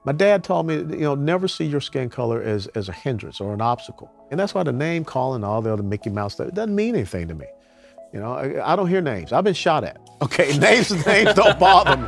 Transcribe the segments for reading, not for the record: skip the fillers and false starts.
My dad taught me, never see your skin color as a hindrance or an obstacle. And that's why the name calling, all the other Mickey Mouse stuff, it doesn't mean anything to me. I don't hear names. I've been shot at. Okay, names don't bother me.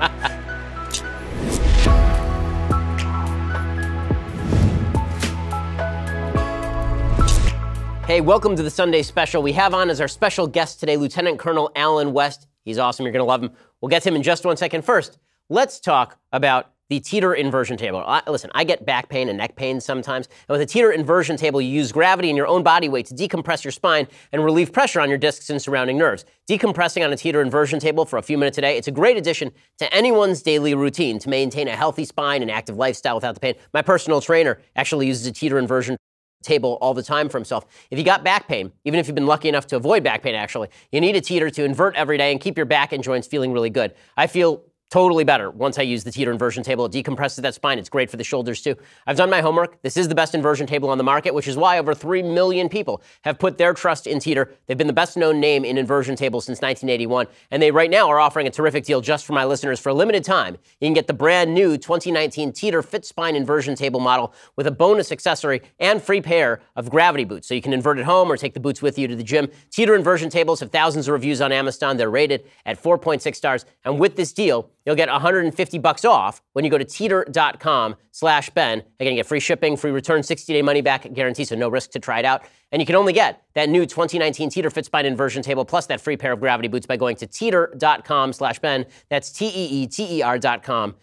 Hey, welcome to the Sunday Special. We have on as our special guest today, Lieutenant Colonel Alan West. He's awesome. You're going to love him. We'll get to him in just 1 second. First, let's talk about the teeter inversion table. Listen, I get back pain and neck pain sometimes. And with a teeter inversion table, you use gravity and your own body weight to decompress your spine and relieve pressure on your discs and surrounding nerves. Decompressing on a teeter inversion table for a few minutes a day, it's a great addition to anyone's daily routine to maintain a healthy spine and active lifestyle without the pain. My personal trainer actually uses a teeter inversion table all the time for himself. If you got back pain, even if you've been lucky enough to avoid back pain actually, you need a teeter to invert every day and keep your back and joints feeling really good. I feel totally better once I use the teeter inversion table. It decompresses that spine. It's great for the shoulders too. I've done my homework. This is the best inversion table on the market, which is why over 3 million people have put their trust in Teeter. They've been the best known name in inversion tables since 1981. And they right now are offering a terrific deal just for my listeners. For a limited time, you can get the brand new 2019 Teeter Fit Spine inversion table model with a bonus accessory and free pair of gravity boots. So you can invert at home or take the boots with you to the gym. Teeter inversion tables have thousands of reviews on Amazon. They're rated at 4.6 stars. And with this deal, you'll get $150 off when you go to teeter.com/Ben. Again, you get free shipping, free return, 60-day money-back guarantee, so no risk to try it out. And you can only get that new 2019 Teeter Fit Spine inversion table plus that free pair of gravity boots by going to teeter.com/Ben. That's teeter.com/Ben.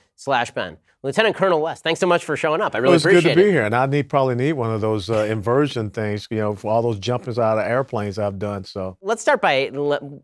Lieutenant Colonel West, thanks so much for showing up. I really appreciate it. It's good to be here, and I probably need one of those inversion things, for all those jumpings out of airplanes I've done. So let's start by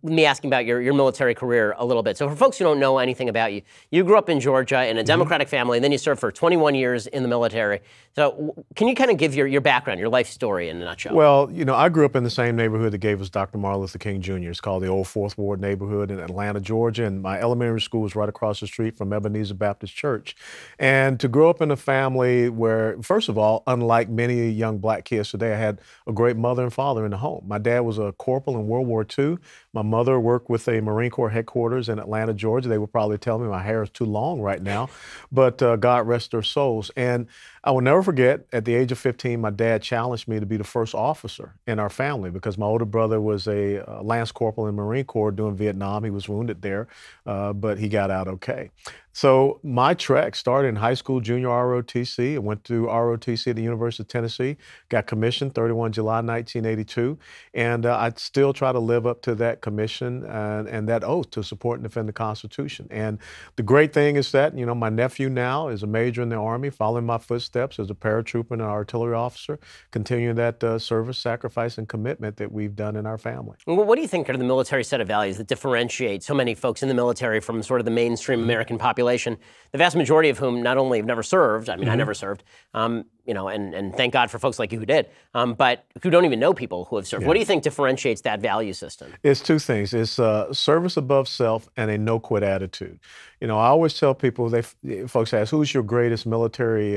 me asking about your military career a little bit. So for folks who don't know anything about you, you grew up in Georgia in a Democratic family, and then you served for 21 years in the military. So can you kind of give your background, your life story in a nutshell? Well, I grew up in the same neighborhood that gave us Dr. Martin Luther King Jr. It's called the Old Fourth Ward neighborhood in Atlanta, Georgia, and my elementary school was right across the street from Ebenezer Baptist Church. And to grow up in a family where, first of all, unlike many young black kids today, I had a great mother and father in the home. My dad was a corporal in World War II. My mother worked with a Marine Corps headquarters in Atlanta, Georgia. They would probably tell me my hair is too long right now, but God rest their souls. And I will never forget, at the age of 15, my dad challenged me to be the first officer in our family because my older brother was a Lance Corporal in the Marine Corps during Vietnam. He was wounded there, but he got out okay. So my trek started in high school, junior ROTC. I went to ROTC at the University of Tennessee, got commissioned 31 July 1982, and I still try to live up to that commission and that oath to support and defend the Constitution. And the great thing is that, my nephew now is a major in the Army, following my footsteps as a paratrooper and an artillery officer, continuing that service, sacrifice, and commitment that we've done in our family. Well, what do you think are the military set of values that differentiate so many folks in the military from sort of the mainstream American population? The vast majority of whom not only have never served, I never served, and thank God for folks like you who did, but who don't even know people who have served. Yeah. What do you think differentiates that value system? It's two things. It's service above self and a no-quit attitude. I always tell people, folks ask, who's your greatest military,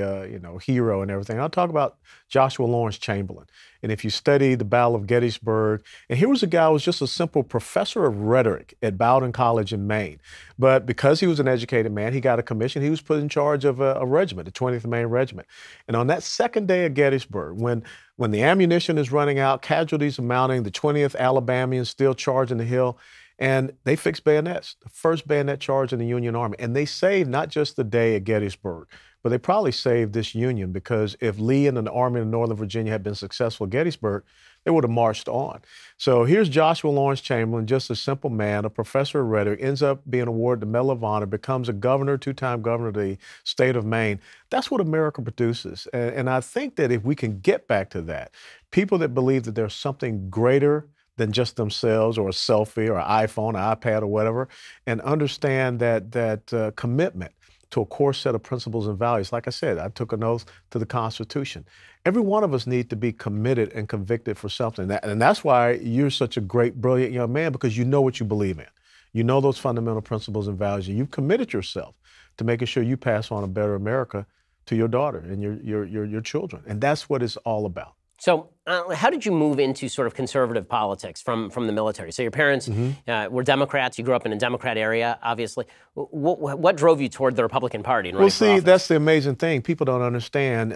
hero and everything? I'll talk about Joshua Lawrence Chamberlain. And if you study the Battle of Gettysburg, and here was a guy who was just a simple professor of rhetoric at Bowdoin College in Maine. But because he was an educated man, he got a commission. He was put in charge of a regiment, the 20th Maine Regiment. And on that second day of Gettysburg, when the ammunition is running out, casualties are mounting, the 20th Alabamians still charging the hill, and they fixed bayonets, the first bayonet charge in the Union Army. And they saved not just the day at Gettysburg, but they probably saved this Union, because if Lee and the Army of Northern Virginia had been successful at Gettysburg, they would have marched on. So here's Joshua Lawrence Chamberlain, just a simple man, a professor of rhetoric, ends up being awarded the Medal of Honor, becomes a governor, two-time governor of the state of Maine. That's what America produces. And I think that if we can get back to that, people that believe that there's something greater than just themselves or a selfie or an iPhone, an iPad or whatever, and understand that commitment to a core set of principles and values. Like I said, I took an oath to the Constitution. Every one of us needs to be committed and convicted for something. And that's why you're such a great, brilliant young man, because you know what you believe in. You know those fundamental principles and values, and you've committed yourself to making sure you pass on a better America to your daughter and your children. And that's what it's all about. So, how did you move into sort of conservative politics from the military? So your parents were Democrats. You grew up in a Democrat area, obviously. What drove you toward the Republican Party and running for office? That's the amazing thing. People don't understand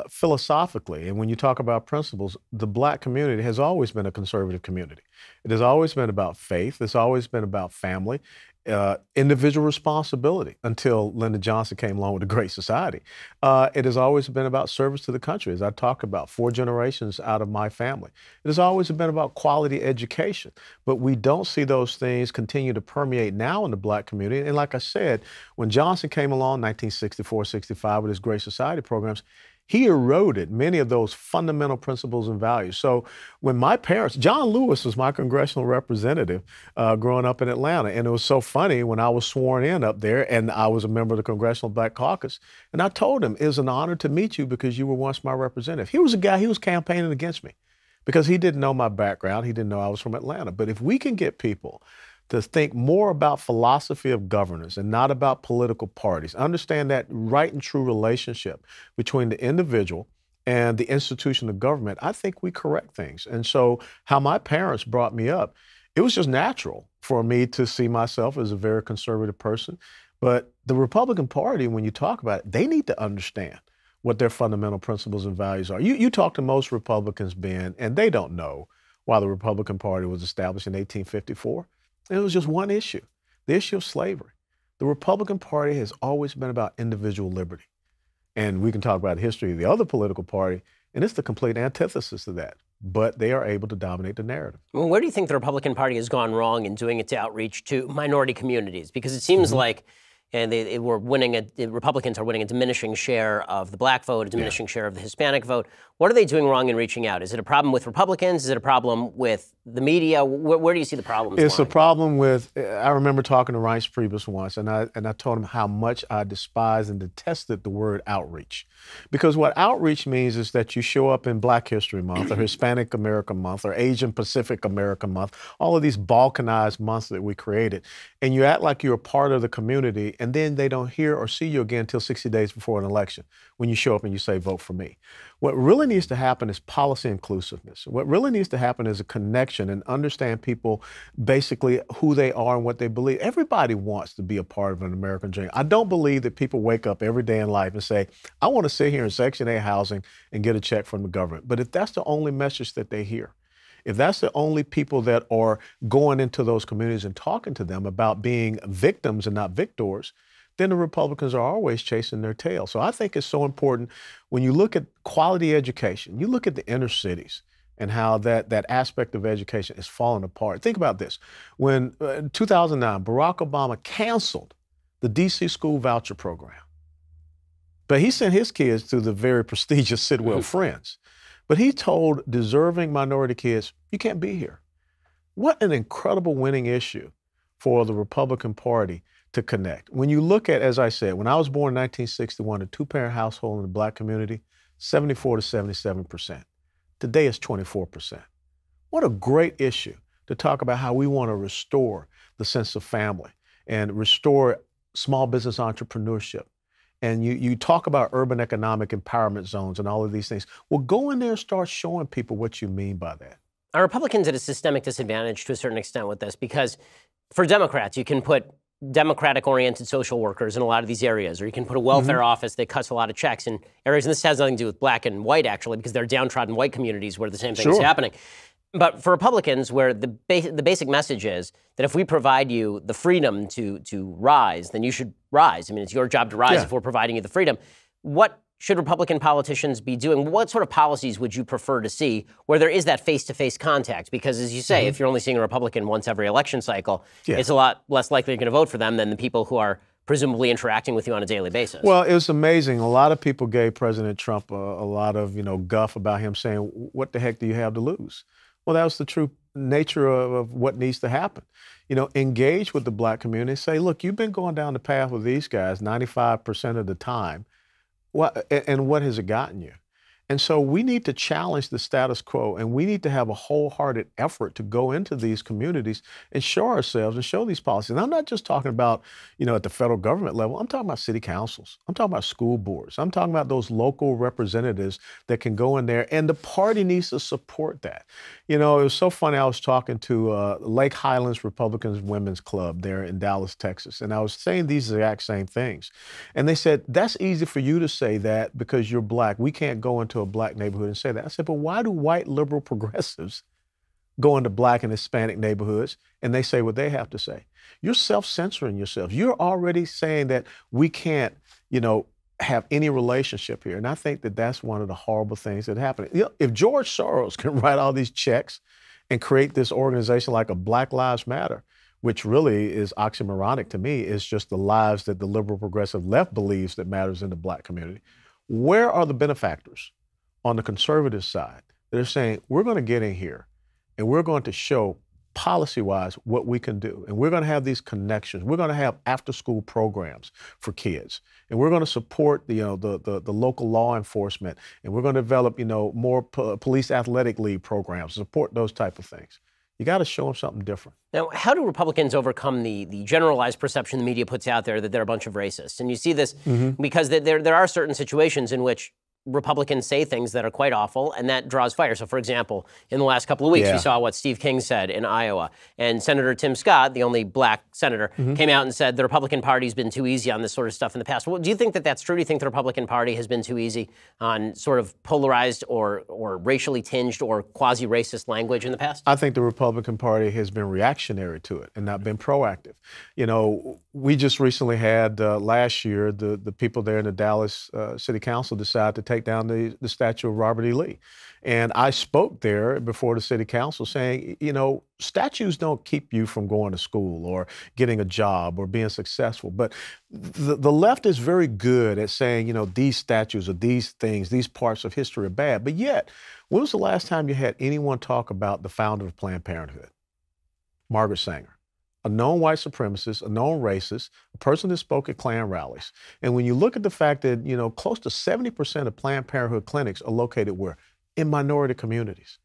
philosophically, and when you talk about principles, the black community has always been a conservative community. It has always been about faith. It's always been about family. Individual responsibility until Lyndon Johnson came along with the Great Society. It has always been about service to the country, as I talk about, 4 generations out of my family. It has always been about quality education, but we don't see those things continue to permeate now in the black community. And like I said, when Johnson came along, 1964, 65, with his Great Society programs, he eroded many of those fundamental principles and values. So when my parents, John Lewis was my congressional representative growing up in Atlanta. And it was so funny when I was sworn in up there and I was a member of the Congressional Black Caucus. And I told him, it was an honor to meet you because you were once my representative. He was a guy, he was campaigning against me because he didn't know my background. He didn't know I was from Atlanta. But if we can get people to think more about philosophy of governance and not about political parties. Understand that right and true relationship between the individual and the institution of government, I think we correct things. And so how my parents brought me up, it was just natural for me to see myself as a very conservative person. But the Republican Party, when you talk about it, they need to understand what their fundamental principles and values are. You talk to most Republicans, Ben, and they don't know why the Republican Party was established in 1854. It was just one issue, the issue of slavery. The Republican Party has always been about individual liberty. And we can talk about the history of the other political party, and it's the complete antithesis of that. But they are able to dominate the narrative. Well, where do you think the Republican Party has gone wrong in doing its outreach to minority communities? Because it seems like the Republicans are winning a diminishing share of the black vote, a diminishing share of the Hispanic vote. What are they doing wrong in reaching out? Is it a problem with Republicans? Is it a problem with the media? Where do you see the problems? It's a problem with, I remember talking to Reince Priebus once, and I told him how much I despise and detested the word outreach. Because what outreach means is that you show up in Black History Month or Hispanic American Month or Asian Pacific American Month, all of these balkanized months that we created, and you act like you're a part of the community, and then they don't hear or see you again until 60 days before an election when you show up and you say, vote for me. What really needs to happen is policy inclusiveness. What really needs to happen is a connection and understand people basically who they are and what they believe. Everybody wants to be a part of an American dream. I don't believe that people wake up every day in life and say, I want to sit here in Section 8 housing and get a check from the government. But if that's the only message that they hear, if that's the only people that are going into those communities and talking to them about being victims and not victors, then the Republicans are always chasing their tail. So I think it's so important when you look at quality education, you look at the inner cities and how that aspect of education is falling apart. Think about this. When in 2009, Barack Obama canceled the DC school voucher program, but he sent his kids to the very prestigious Sidwell Friends. But he told deserving minority kids, you can't be here. What an incredible winning issue for the Republican Party to connect. When you look at, as I said, when I was born in 1961, a 2-parent household in the Black community, 74 to 77%. Today it's 24%. What a great issue to talk about how we want to restore the sense of family and restore small business entrepreneurship. And you talk about urban economic empowerment zones and all of these things. Well, go in there and start showing people what you mean by that. Are Republicans at a systemic disadvantage to a certain extent with this? Because for Democrats, you can put Democratic-oriented social workers in a lot of these areas, or you can put a welfare office that cuts a lot of checks in areas, and this has nothing to do with black and white, actually, because they're downtrodden white communities where the same thing is happening. But for Republicans, where the basic message is that if we provide you the freedom to rise, then you should rise. I mean, it's your job to rise if we're providing you the freedom. What should Republican politicians be doing? What sort of policies would you prefer to see where there is that face-to-face contact? Because as you say, if you're only seeing a Republican once every election cycle, it's a lot less likely you're going to vote for them than the people who are presumably interacting with you on a daily basis. Well, it was amazing. A lot of people gave President Trump a lot of, guff about him saying, what the heck do you have to lose? Well, that was the true nature of what needs to happen. Engage with the black community. Say, look, you've been going down the path with these guys 95% of the time. What has it gotten you? And so we need to challenge the status quo, and we need to have a wholehearted effort to go into these communities and show ourselves and show these policies. And I'm not just talking about, at the federal government level. I'm talking about city councils. I'm talking about school boards. I'm talking about those local representatives that can go in there, and the party needs to support that. It was so funny. I was talking to Lake Highlands Republicans Women's Club there in Dallas, Texas, and I was saying these exact same things. And they said, that's easy for you to say that because you're black. We can't go into a black neighborhood and say that. I said, but why do white liberal progressives go into black and Hispanic neighborhoods and they say what they have to say? You're self-censoring yourself. You're already saying that we can't, have any relationship here. And I think that that's one of the horrible things that happen. If George Soros can write all these checks and create this organization like a Black Lives Matter, which really is oxymoronic to me, is just the lives that the liberal progressive left believes that matters in the black community. Where are the benefactors on the conservative side that are saying, we're going to get in here and we're going to show policy-wise what we can do. And we're going to have these connections. We're going to have after-school programs for kids. And we're going to support the local law enforcement. And we're going to develop, more police athletic league programs, support those type of things. You got to show them something different. Now, how do Republicans overcome the generalized perception the media puts out there that they're a bunch of racists? And you see this because there are certain situations in which Republicans say things that are quite awful, and that draws fire. So, for example, in the last couple of weeks, we saw what Steve King said in Iowa. And Senator Tim Scott, the only black senator, came out and said the Republican Party's been too easy on this sort of stuff in the past. Well, do you think that that's true? Do you think the Republican Party has been too easy on sort of polarized or racially tinged or quasi-racist language in the past? I think the Republican Party has been reactionary to it and not been proactive. We just recently had last year, the people there in the Dallas City Council decided to take down the statue of Robert E. Lee. And I spoke there before the city council saying, statues don't keep you from going to school or getting a job or being successful. But the left is very good at saying, these statues or these things, these parts of history are bad. But yet, when was the last time you had anyone talk about the founder of Planned Parenthood, Margaret Sanger? A known white supremacist, a known racist, a person that spoke at Klan rallies. And when you look at the fact that, close to 70% of Planned Parenthood clinics are located where? In minority communities.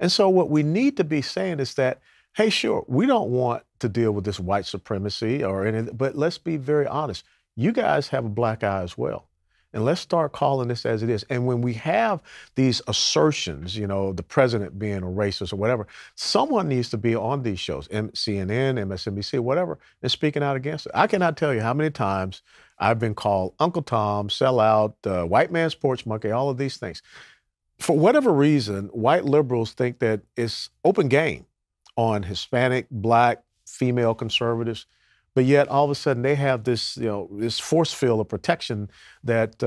And so what we need to be saying is that, hey, sure, we don't want to deal with this white supremacy or anything, but let's be very honest. You guys have a black eye as well. And let's start calling this as it is. And when we have these assertions, the president being a racist or whatever, someone needs to be on these shows, CNN, MSNBC, whatever, and speaking out against it. I cannot tell you how many times I've been called Uncle Tom, sellout, white man's porch monkey, all of these things. For whatever reason, white liberals think that it's open game on Hispanic, black, female conservatives. But yet, all of a sudden, they have this, this force field of protection that,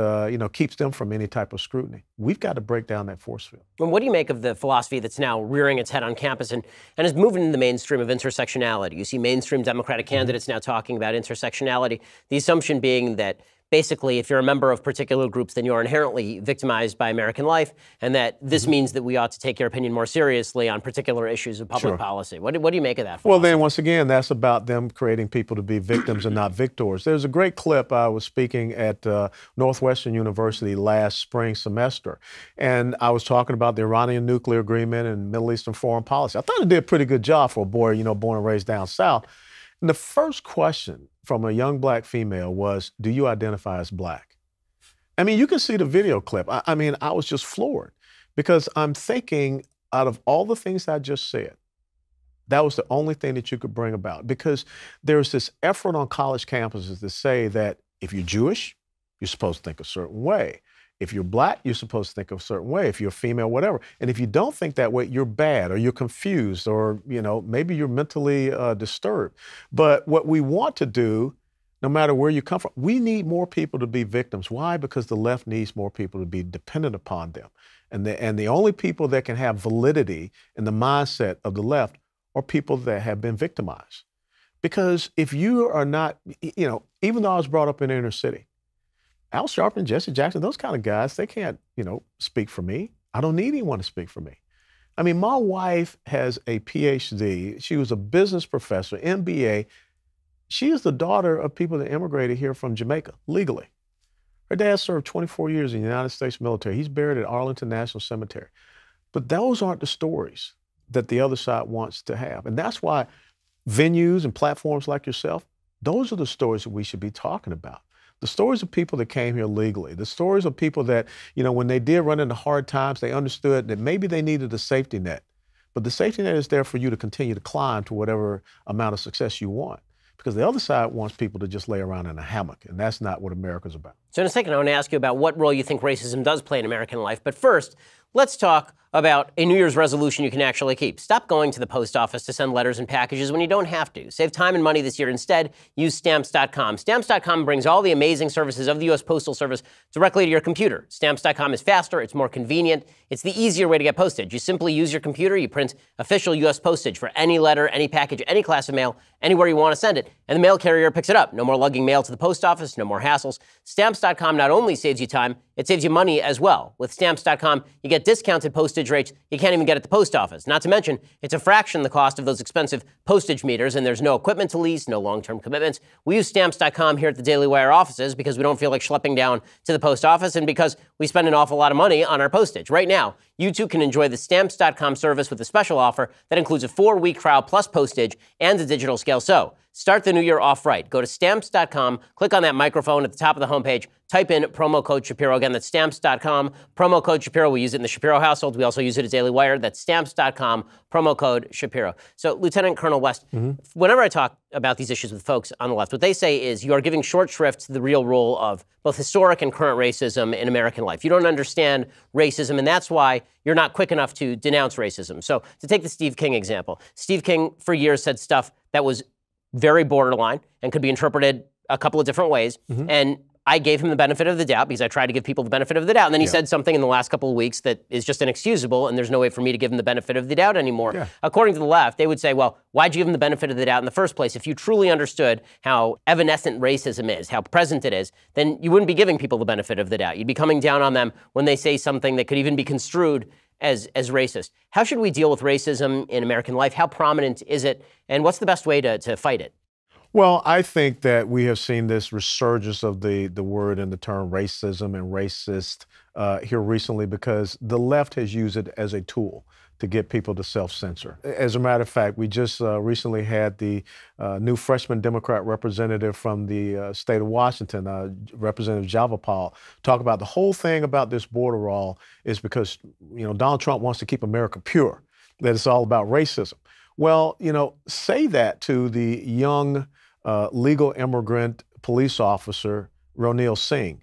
keeps them from any type of scrutiny. We've got to break down that force field. And what do you make of the philosophy that's now rearing its head on campus and is moving in the mainstream of intersectionality? You see mainstream Democratic candidates now talking about intersectionality, the assumption being that basically, if you're a member of particular groups, then you are inherently victimized by American life, and that this means that we ought to take your opinion more seriously on particular issues of public policy. What do you make of that philosophy? Well, then, once again, that's about them creating people to be victims and not victors. There's a great clip. I was speaking at Northwestern University last spring semester, and I was talking about the Iranian nuclear agreement and Middle Eastern foreign policy. I thought it did a pretty good job for a boy, born and raised down south. And the first question from a young black female was, do you identify as black? I mean, you can see the video clip. I was just floored because I'm thinking out of all the things I just said, that was the only thing that you could bring about, because there's this effort on college campuses to say that if you're Jewish, you're supposed to think a certain way. If you're black, you're supposed to think a certain way. If you're female, whatever. And if you don't think that way, you're bad or you're confused or, maybe you're mentally disturbed. But what we want to do, no matter where you come from, we need more people to be victims. Why? Because the left needs more people to be dependent upon them. And the only people that can have validity in the mindset of the left are people that have been victimized. Because if you are not, even though I was brought up in the inner city, Al Sharpton, Jesse Jackson, those kind of guys, they can't, speak for me. I don't need anyone to speak for me. I mean, my wife has a PhD. She was a business professor, MBA. She is the daughter of people that immigrated here from Jamaica legally. Her dad served 24 years in the United States military. He's buried at Arlington National Cemetery. But those aren't the stories that the other side wants to have. And that's why venues and platforms like yourself, those are the stories that we should be talking about. The stories of people that came here legally, the stories of people that, when they did run into hard times, they understood that maybe they needed a safety net. But the safety net is there for you to continue to climb to whatever amount of success you want. Because the other side wants people to just lay around in a hammock, and that's not what America's about. So in a second, I want to ask you about what role you think racism does play in American life. But first, let's talk about a New Year's resolution you can actually keep. Stop going to the post office to send letters and packages when you don't have to. Save time and money this year. Instead, use Stamps.com. Stamps.com brings all the amazing services of the U.S. Postal Service directly to your computer. Stamps.com is faster, it's more convenient, it's the easier way to get postage. You simply use your computer, you print official U.S. postage for any letter, any package, any class of mail, anywhere you want to send it, and the mail carrier picks it up. No more lugging mail to the post office, no more hassles. Stamps.com not only saves you time, it saves you money as well. With Stamps.com, you get discounted postage rates you can't even get at the post office. Not to mention, it's a fraction the cost of those expensive postage meters, and there's no equipment to lease, no long-term commitments. We use Stamps.com here at the Daily Wire offices because we don't feel like schlepping down to the post office and because we spend an awful lot of money on our postage. Right now, you too can enjoy the Stamps.com service with a special offer that includes a 4-week trial plus postage and a digital scale. So, start the new year off right. Go to Stamps.com, click on that microphone at the top of the homepage, type in promo code Shapiro. Again, that's Stamps.com, promo code Shapiro. We use it in the Shapiro household. We also use it at Daily Wire. That's Stamps.com, promo code Shapiro. So, Lieutenant Colonel West, whenever I talk about these issues with folks on the left, what they say is you are giving short shrift to the real role of both historic and current racism in American life. You don't understand racism, and that's why you're not quick enough to denounce racism. So, to take the Steve King example, Steve King for years said stuff that was very borderline and could be interpreted a couple of different ways. And I gave him the benefit of the doubt because I tried to give people the benefit of the doubt. And then he said something in the last couple of weeks that is just inexcusable, and there's no way for me to give him the benefit of the doubt anymore. According to the left, they would say, well, why'd you give him the benefit of the doubt in the first place? If you truly understood how evanescent racism is, how present it is, then you wouldn't be giving people the benefit of the doubt. You'd be coming down on them when they say something that could even be construed as racist. How should we deal with racism in American life? How prominent is it? And what's the best way to fight it? Well, I think that we have seen this resurgence of the word and the term racism and racist here recently because the left has used it as a tool to get people to self-censor. As a matter of fact, we just recently had the new freshman Democrat representative from the state of Washington, Representative Javapal, talk about the whole thing about this border wall is because, Donald Trump wants to keep America pure, that it's all about racism. Well, say that to the young legal immigrant police officer, Ronil Singh.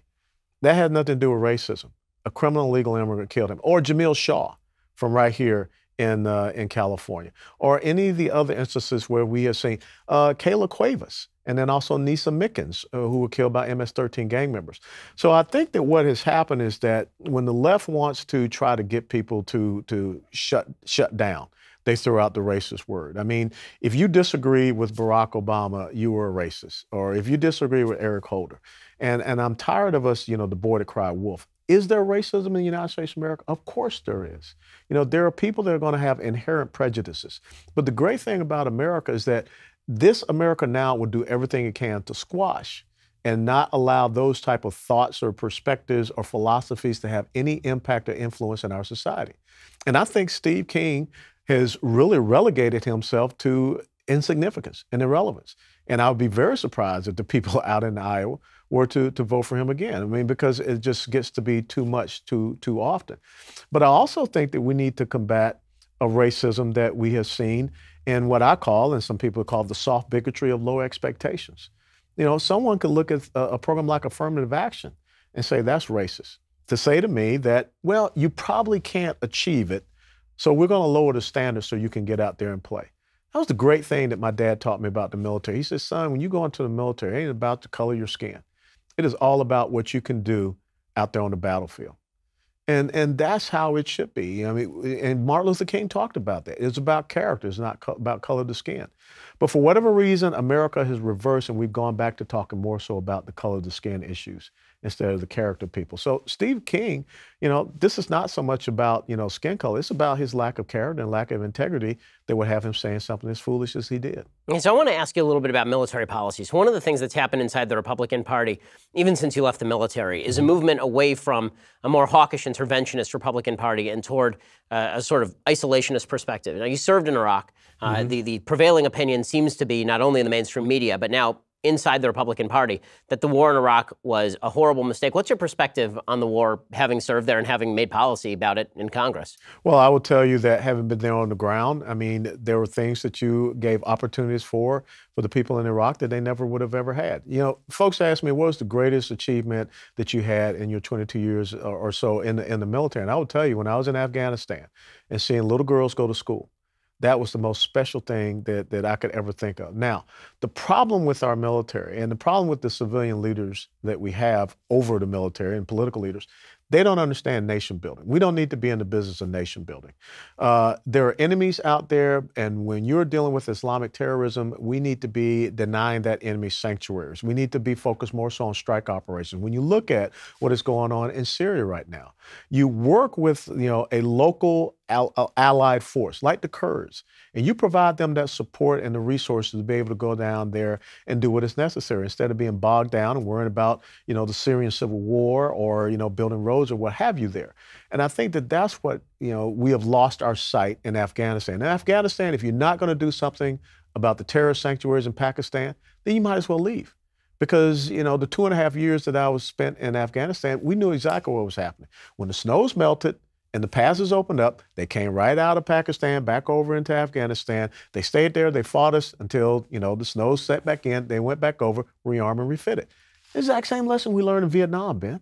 That had nothing to do with racism. A criminal legal immigrant killed him. Or Jamil Shaw from right here in California. Or any of the other instances where we have seen Kayla Cuevas and then also Nisa Mickens, who were killed by MS-13 gang members. So I think that what has happened is that when the left wants to try to get people to shut down, they throw out the racist word. I mean, if you disagree with Barack Obama, you were a racist. Or if you disagree with Eric Holder. And I'm tired of us, the boy that cried wolf. Is there racism in the United States of America? Of course there is. There are people that are going to have inherent prejudices. But the great thing about America is that this America now will do everything it can to squash and not allow those type of thoughts or perspectives or philosophies to have any impact or influence in our society. And I think Steve King has really relegated himself to insignificance and irrelevance. And I would be very surprised if the people out in Iowa were to vote for him again. I mean, because it just gets to be too much too often. But I also think that we need to combat a racism that we have seen in what I call, and some people call, the soft bigotry of low expectations. Someone could look at a program like affirmative action and say that's racist. To say to me that, well, you probably can't achieve it, so we're going to lower the standards so you can get out there and play. That was the great thing that my dad taught me about the military. He said, son, when you go into the military, it ain't about the color of your skin. It is all about what you can do out there on the battlefield. And that's how it should be. I mean, and Martin Luther King talked about that. It's about character. It's not about color of the skin. But for whatever reason, America has reversed, and we've gone back to talking more so about the color of the skin issues instead of the character of people. So Steve King, this is not so much about, skin color. It's about his lack of character and lack of integrity that would have him saying something as foolish as he did. Okay, so I want to ask you a little bit about military policies. One of the things that's happened inside the Republican Party, even since you left the military, is a movement away from a more hawkish interventionist Republican Party and toward a sort of isolationist perspective. Now, you served in Iraq. The prevailing opinion seems to be, not only in the mainstream media, but now inside the Republican Party, that the war in Iraq was a horrible mistake. What's your perspective on the war, having served there and having made policy about it in Congress? Well, I will tell you that having been there on the ground, I mean, there were things that you gave opportunities for the people in Iraq that they never would have ever had. Folks ask me, what was the greatest achievement that you had in your 22 years or so in the military? And I will tell you, when I was in Afghanistan and seeing little girls go to school, that was the most special thing that I could ever think of. Now, the problem with our military and the problem with the civilian leaders that we have over the military and political leaders, they don't understand nation building. We don't need to be in the business of nation building. There are enemies out there, and when you're dealing with Islamic terrorism, we need to be denying that enemy sanctuaries. We need to be focused more so on strike operations. When you look at what is going on in Syria right now, you work with a local allied force like the Kurds, and you provide them that support and the resources to be able to go down there and do what is necessary instead of being bogged down and worrying about the Syrian civil war or building roads or what have you there. And I think that that's what we have lost our sight in Afghanistan. In Afghanistan, if you're not going to do something about the terrorist sanctuaries in Pakistan, then you might as well leave. Because, the 2.5 years that I was spent in Afghanistan, we knew exactly what was happening. When the snows melted and the passes opened up, they came right out of Pakistan, back over into Afghanistan. They stayed there. They fought us until, the snows set back in. They went back over, rearmed and refitted. The exact same lesson we learned in Vietnam, Ben.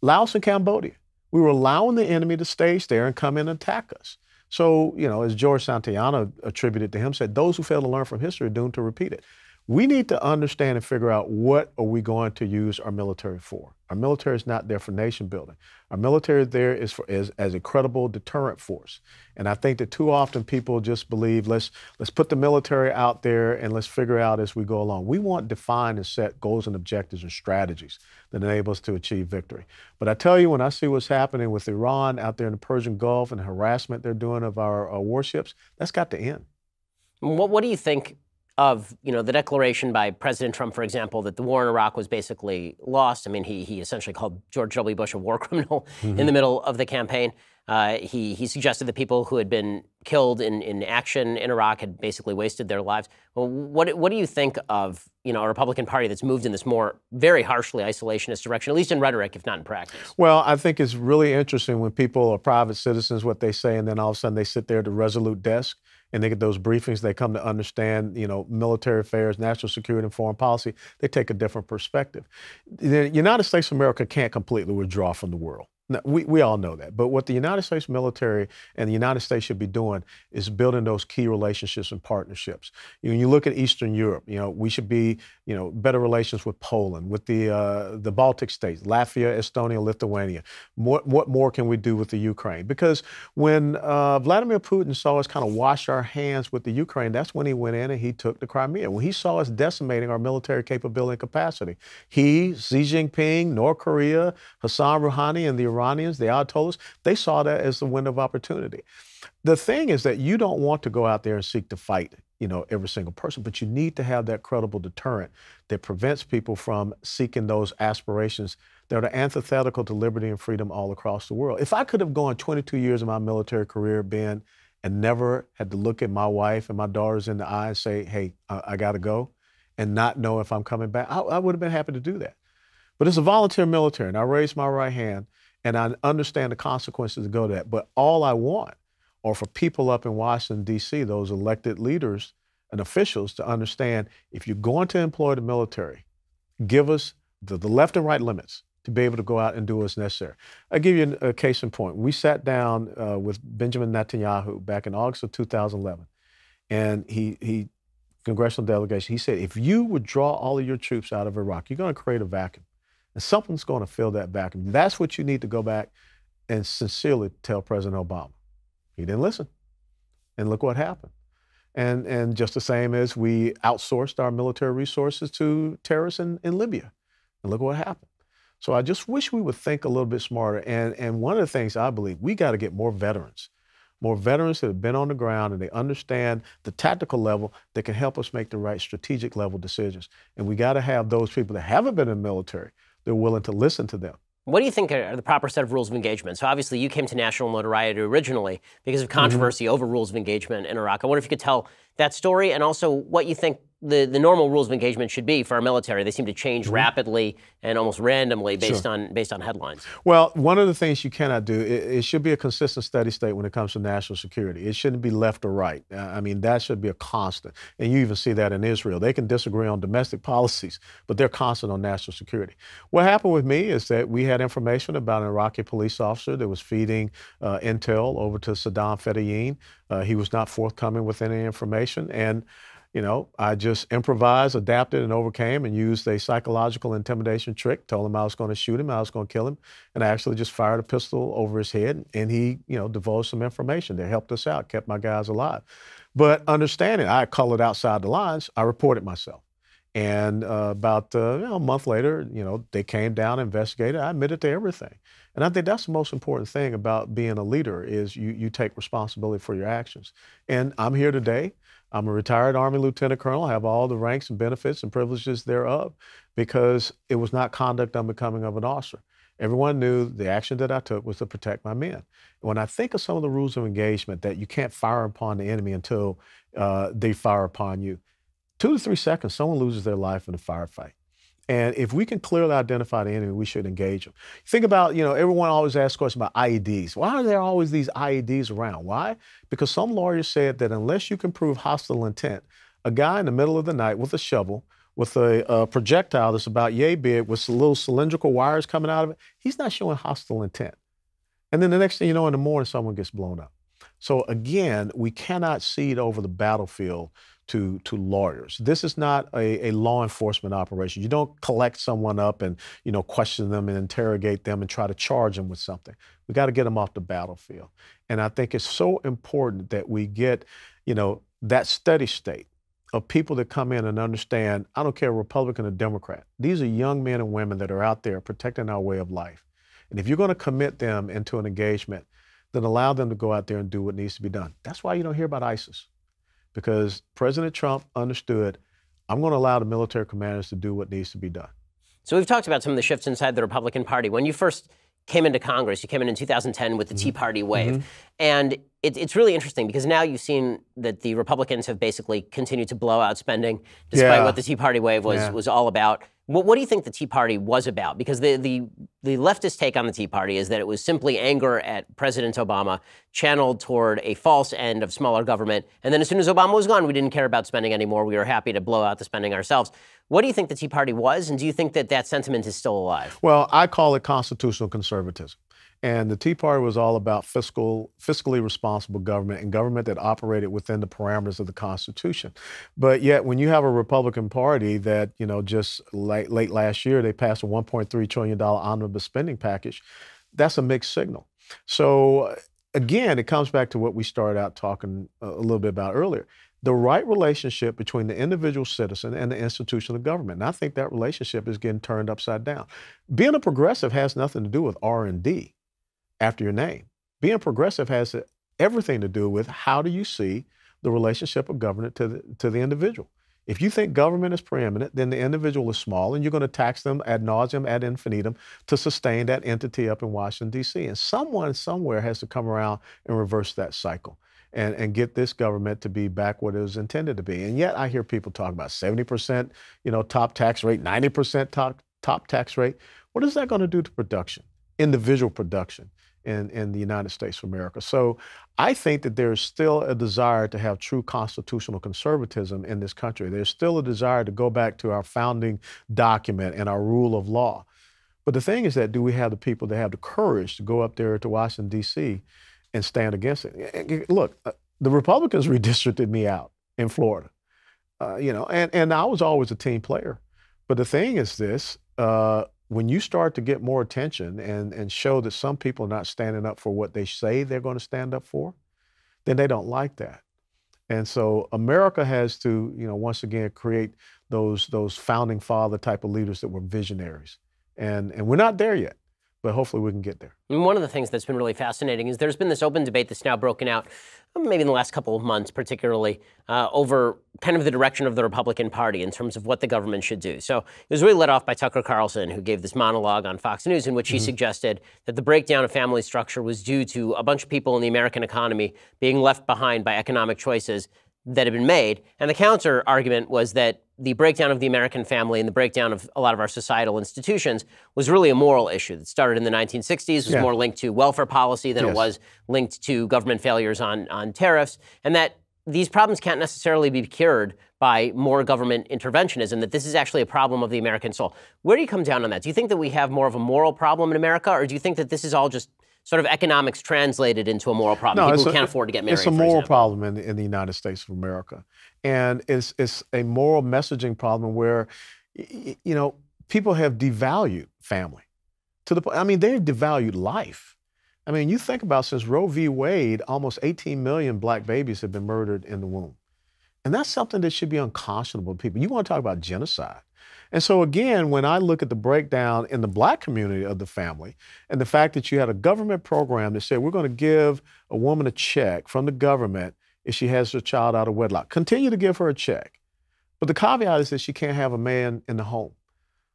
Laos and Cambodia. We were allowing the enemy to stage there and come in and attack us. So, as George Santayana attributed to him, said, those who fail to learn from history are doomed to repeat it. We need to understand and figure out what are we going to use our military for. Our military is not there for nation building. Our military there is as a credible deterrent force. And I think that too often people just believe, let's put the military out there and let's figure out as we go along. We want defined and set goals and objectives and strategies that enable us to achieve victory. But I tell you, when I see what's happening with Iran out there in the Persian Gulf and the harassment they're doing of our warships, that's got to end. What do you think of the declaration by President Trump, for example, that the war in Iraq was basically lost? I mean, he essentially called George W. Bush a war criminal in the middle of the campaign. He suggested that people who had been killed in action in Iraq had basically wasted their lives. Well, what do you think of a Republican Party that's moved in this more very harshly isolationist direction, at least in rhetoric, if not in practice? Well, I think it's really interesting when people are private citizens, what they say, and then all of a sudden they sit there at the Resolute desk and they get those briefings, they come to understand, military affairs, national security, and foreign policy. They take a different perspective. The United States of America can't completely withdraw from the world. Now, we all know that. But what the United States military and the United States should be doing is building those key relationships and partnerships. When you look at Eastern Europe, we should be, better relations with Poland, with the Baltic states, Latvia, Estonia, Lithuania. What more can we do with the Ukraine? Because when Vladimir Putin saw us kind of wash our hands with the Ukraine, that's when he went in and he took the Crimea. When he saw us decimating our military capability and capacity, he, Xi Jinping, North Korea, Hassan Rouhani, and the Iranians, the Ayatollahs, they saw that as the window of opportunity. The thing is that you don't want to go out there and seek to fight, every single person, but you need to have that credible deterrent that prevents people from seeking those aspirations that are antithetical to liberty and freedom all across the world. If I could have gone 22 years of my military career, Ben, and never had to look at my wife and my daughters in the eye and say, hey, I got to go, and not know if I'm coming back, I would have been happy to do that. But it's a volunteer military, and I raised my right hand, and I understand the consequences to go to that. But all I want are for people up in Washington, D.C., those elected leaders and officials to understand, if you're going to employ the military, give us the left and right limits to be able to go out and do what's necessary. I'll give you a case in point. We sat down with Benjamin Netanyahu back in August of 2011, and he congressional delegation, he said, if you withdraw all of your troops out of Iraq, you're going to create a vacuum. And something's going to fill that vacuum. That's what you need to go back and sincerely tell President Obama. He didn't listen. And look what happened. And just the same as we outsourced our military resources to terrorists in Libya. And look what happened. So I just wish we would think a little bit smarter. And one of the things I believe, we got to get more veterans. More veterans that have been on the ground and they understand the tactical level that can help us make the right strategic level decisions. And we got to have those people that haven't been in the military, they're willing to listen to them. What do you think are the proper set of rules of engagement? So obviously you came to national notoriety originally because of controversy over rules of engagement in Iraq. I wonder if you could tell that story and also what you think the normal rules of engagement should be for our military. They seem to change rapidly and almost randomly based on headlines. Well, one of the things you cannot do, it should be a consistent steady state when it comes to national security. It shouldn't be left or right. I mean, that should be a constant. And you even see that in Israel. They can disagree on domestic policies, but they're constant on national security. What happened with me is that we had information about an Iraqi police officer that was feeding intel over to Saddam Fedayeen. He was not forthcoming with any information. And I just improvised, adapted, and overcame and used a psychological intimidation trick, told him I was going to shoot him, I was going to kill him, and I actually just fired a pistol over his head, and he, divulged some information that helped us out, kept my guys alive. But understanding, I colored outside the lines, I reported myself. And about a month later, they came down, investigated, I admitted to everything. And I think that's the most important thing about being a leader is you take responsibility for your actions. And I'm here today. I'm a retired Army lieutenant colonel. I have all the ranks and benefits and privileges thereof because it was not conduct unbecoming of an officer. Everyone knew the action that I took was to protect my men. When I think of some of the rules of engagement that you can't fire upon the enemy until they fire upon you, 2 to 3 seconds, someone loses their life in a firefight. And if we can clearly identify the enemy, we should engage them. Think about, everyone always asks questions about IEDs. Why are there always these IEDs around? Why? Because some lawyers said that unless you can prove hostile intent, a guy in the middle of the night with a shovel, with a projectile that's about yay big, with some little cylindrical wires coming out of it, he's not showing hostile intent. And then the next thing you know, in the morning, someone gets blown up. So again, we cannot cede over the battlefield to lawyers. This is not a law enforcement operation. You don't collect someone up and, question them and interrogate them and try to charge them with something. We got to get them off the battlefield. And I think it's so important that we get, that steady state of people that come in and understand, I don't care, Republican or Democrat. These are young men and women that are out there protecting our way of life. And if you're going to commit them into an engagement, then allow them to go out there and do what needs to be done. That's why you don't hear about ISIS. Because President Trump understood, I'm going to allow the military commanders to do what needs to be done. So we've talked about some of the shifts inside the Republican Party. When you first came into Congress, you came in 2010 with the Tea Party wave. And it's really interesting because now you've seen that the Republicans have basically continued to blow out spending despite what the Tea Party wave was all about. What do you think the Tea Party was about? Because the leftist take on the Tea Party is that it was simply anger at President Obama channeled toward a false end of smaller government. And then as soon as Obama was gone, we didn't care about spending anymore. We were happy to blow out the spending ourselves. What do you think the Tea Party was? And do you think that that sentiment is still alive? Well, I call it constitutional conservatism. And the Tea Party was all about fiscally responsible government and government that operated within the parameters of the Constitution. But yet, when you have a Republican Party that, just late last year, they passed a $1.3 trillion omnibus spending package, that's a mixed signal. So again, it comes back to what we started out talking a little bit about earlier. The right relationship between the individual citizen and the institution of government. And I think that relationship is getting turned upside down. Being a progressive has nothing to do with R&D. After your name. Being progressive has everything to do with how do you see the relationship of government to the individual. If you think government is preeminent, then the individual is small and you're going to tax them ad nauseum, ad infinitum to sustain that entity up in Washington, D.C. And someone somewhere has to come around and reverse that cycle and get this government to be back what it was intended to be. And yet I hear people talk about 70%, top tax rate, 90% top tax rate. What is that going to do to production, individual production? In the United States of America. So I think that there's still a desire to have true constitutional conservatism in this country. There's still a desire to go back to our founding document and our rule of law. But the thing is that do we have the people that have the courage to go up there to Washington, D.C. and stand against it? Look, the Republicans redistricted me out in Florida, and I was always a team player. But the thing is this, when you start to get more attention and show that some people are not standing up for what they say they're going to stand up for, then they don't like that. And so America has to, once again, create those founding father type of leaders that were visionaries. And we're not there yet, but hopefully we can get there. And one of the things that's been really fascinating is there's been this open debate that's now broken out, maybe in the last couple of months particularly, over kind of the direction of the Republican Party in terms of what the government should do. So it was really led off by Tucker Carlson, who gave this monologue on Fox News in which he suggested that the breakdown of family structure was due to a bunch of people in the American economy being left behind by economic choices that had been made. And the counter argument was that the breakdown of the American family and the breakdown of a lot of our societal institutions was really a moral issue that started in the 1960s, was more linked to welfare policy than it was linked to government failures on tariffs, and that these problems can't necessarily be cured by more government interventionism, that this is actually a problem of the American soul. Where do you come down on that? Do you think that we have more of a moral problem in America, or do you think that this is all just sort of economics translated into a moral problem? People who can't afford to get married, it's a moral problem in the United States of America. And it's a moral messaging problem where, people have devalued family to the point. I mean, they've devalued life. I mean, you think about since Roe v. Wade, almost 18 million black babies have been murdered in the womb. And that's something that should be unconscionable to people. You want to talk about genocide. And so again, when I look at the breakdown in the black community of the family and the fact that you had a government program that said we're going to give a woman a check from the government if she has her child out of wedlock, continue to give her a check. But the caveat is that she can't have a man in the home.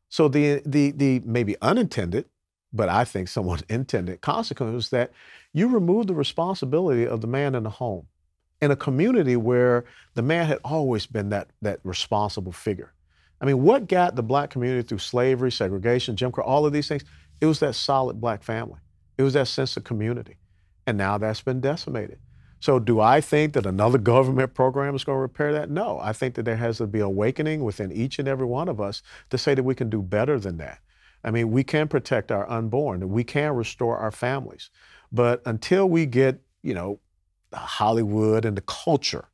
So the maybe unintended, but I think somewhat intended consequence is that you remove the responsibility of the man in the home in a community where the man had always been that responsible figure. I mean, what got the black community through slavery, segregation, Jim Crow, all of these things? It was that solid black family. It was that sense of community. And now that's been decimated. So do I think that another government program is going to repair that? No. I think that there has to be awakening within each and every one of us to say that we can do better than that. I mean, we can protect our unborn, that we can restore our families. But until we get, Hollywood and the culture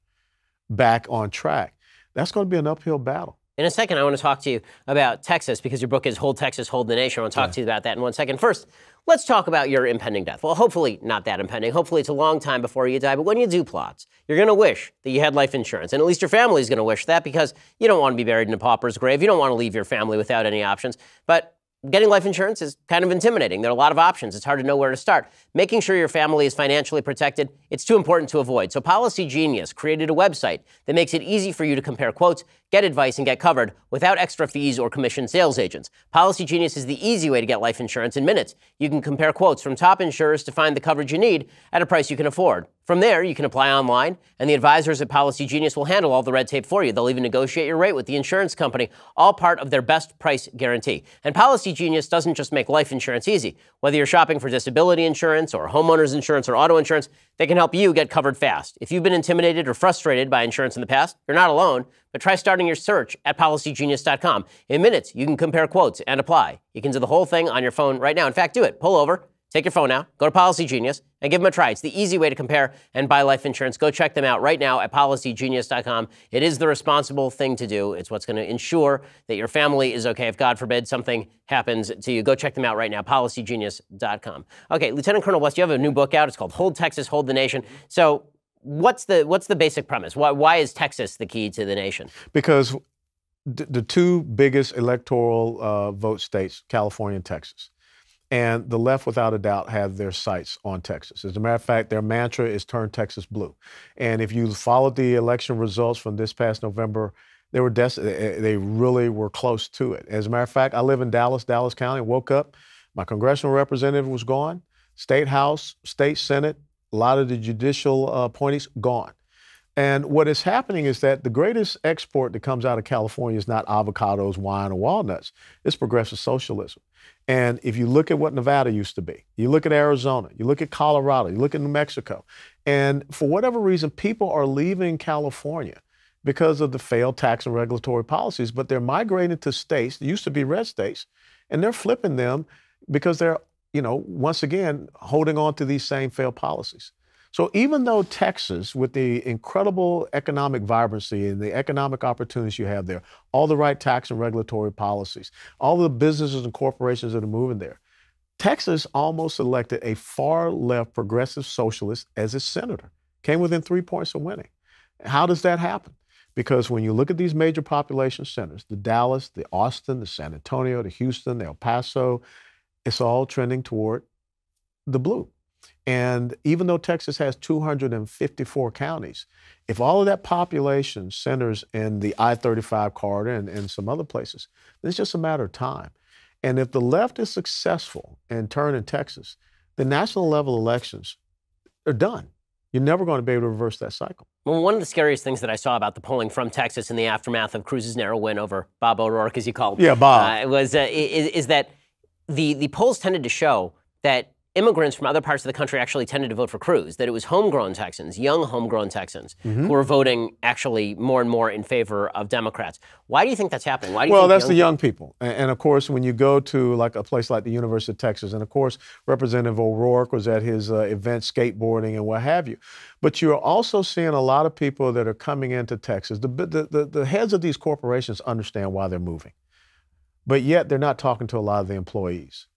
back on track, that's going to be an uphill battle. In a second, I want to talk to you about Texas, because your book is Hold Texas, Hold the Nation. I want to talk to you about that in 1 second. First, let's talk about your impending death. Well, hopefully not that impending. Hopefully it's a long time before you die. But when you do plots, you're going to wish that you had life insurance. And at least your family is going to wish that, because you don't want to be buried in a pauper's grave. You don't want to leave your family without any options. But getting life insurance is kind of intimidating. There are a lot of options. It's hard to know where to start. Making sure your family is financially protected, it's too important to avoid. So Policy Genius created a website that makes it easy for you to compare quotes, get advice, and get covered without extra fees or commissioned sales agents. Policy Genius is the easy way to get life insurance in minutes. You can compare quotes from top insurers to find the coverage you need at a price you can afford. From there, you can apply online, and the advisors at Policy Genius will handle all the red tape for you. They'll even negotiate your rate with the insurance company, all part of their best price guarantee. And Policy Genius doesn't just make life insurance easy. Whether you're shopping for disability insurance or homeowners insurance or auto insurance, they can help you get covered fast. If you've been intimidated or frustrated by insurance in the past, you're not alone, but try starting your search at policygenius.com. In minutes, you can compare quotes and apply. You can do the whole thing on your phone right now. In fact, do it. Pull over. Take your phone out, go to Policy Genius, and give them a try. It's the easy way to compare and buy life insurance. Go check them out right now at policygenius.com. It is the responsible thing to do. It's what's going to ensure that your family is okay if, God forbid, something happens to you. Go check them out right now, policygenius.com. Okay, Lieutenant Colonel West, you have a new book out. It's called Hold Texas, Hold the Nation. So what's the basic premise? Why is Texas the key to the nation? Because the two biggest electoral vote states, California and Texas. And the left, without a doubt, have their sights on Texas. As a matter of fact, their mantra is turn Texas blue. And if you followed the election results from this past November, they really were close to it. As a matter of fact, I live in Dallas County, woke up, my congressional representative was gone, state house, state senate, a lot of the judicial appointees gone. And what is happening is that the greatest export that comes out of California is not avocados, wine, or walnuts. It's progressive socialism. And if you look at what Nevada used to be, you look at Arizona, you look at Colorado, you look at New Mexico, and for whatever reason, people are leaving California because of the failed tax and regulatory policies, but they're migrating to states that used to be red states, and they're flipping them because they're, once again, holding on to these same failed policies. So even though Texas, with the incredible economic vibrancy and the economic opportunities you have there, all the right tax and regulatory policies, all the businesses and corporations that are moving there, Texas almost elected a far left progressive socialist as its senator, came within 3 points of winning. How does that happen? Because when you look at these major population centers, the Dallas, the Austin, the San Antonio, the Houston, the El Paso, it's all trending toward the blue. And even though Texas has 254 counties, if all of that population centers in the I-35 corridor and some other places, then it's just a matter of time. And if the left is successful in turning Texas, the national level elections are done. You're never going to be able to reverse that cycle. Well, one of the scariest things that I saw about the polling from Texas in the aftermath of Cruz's narrow win over Bob O'Rourke, as you call him, yeah, Bob, is that the polls tended to show that immigrants from other parts of the country actually tended to vote for Cruz, that it was homegrown Texans, young homegrown Texans, who were voting actually more and more in favor of Democrats. Why do you think that's happening? Why do you think that's the young people. And of course, when you go to like a place like the University of Texas, and of course, Representative O'Rourke was at his event skateboarding and what have you. But you're also seeing a lot of people that are coming into Texas. The heads of these corporations understand why they're moving, but yet they're not talking to a lot of the employees.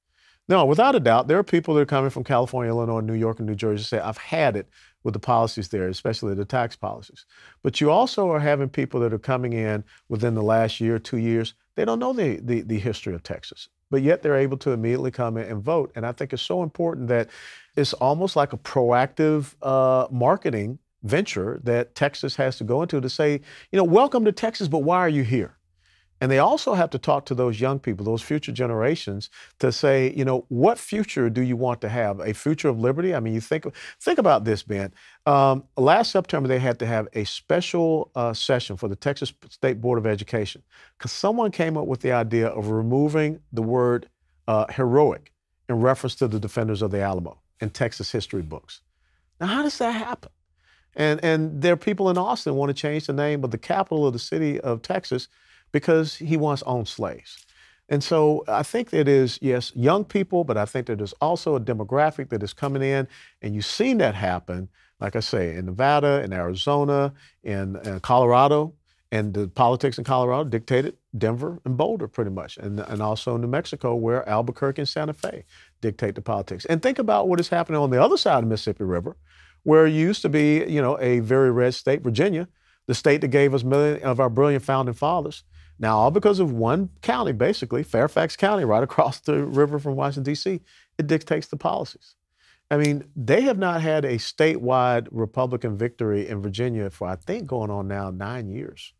No, without a doubt, there are people that are coming from California, Illinois, New York, and New Jersey say, I've had it with the policies there, especially the tax policies. But you also are having people that are coming in within the last year, 2 years. They don't know the history of Texas, but yet they're able to immediately come in and vote. And I think it's so important that it's almost like a proactive marketing venture that Texas has to go into to say, welcome to Texas, but why are you here? And they also have to talk to those young people, those future generations, to say, what future do you want to have? A future of liberty? I mean, you think about this, Ben. Last September, they had to have a special session for the Texas State Board of Education because someone came up with the idea of removing the word heroic in reference to the defenders of the Alamo in Texas history books. Now, how does that happen? And there are people in Austin who want to change the name of the capital of the city of Texas because he once owned slaves. And so I think that is, yes, young people, but I think that there's also a demographic that is coming in, and you've seen that happen, like I say, in Nevada, in Arizona, in Colorado, and the politics in Colorado dictated Denver and Boulder pretty much, and also New Mexico, where Albuquerque and Santa Fe dictate the politics. And think about what is happening on the other side of the Mississippi River, where it used to be, a very red state, Virginia, the state that gave us many of our brilliant founding fathers. Now, all because of one county, basically, Fairfax County, right across the river from Washington, D.C., it dictates the policies. I mean, they have not had a statewide Republican victory in Virginia for, I think, going on now 9 years.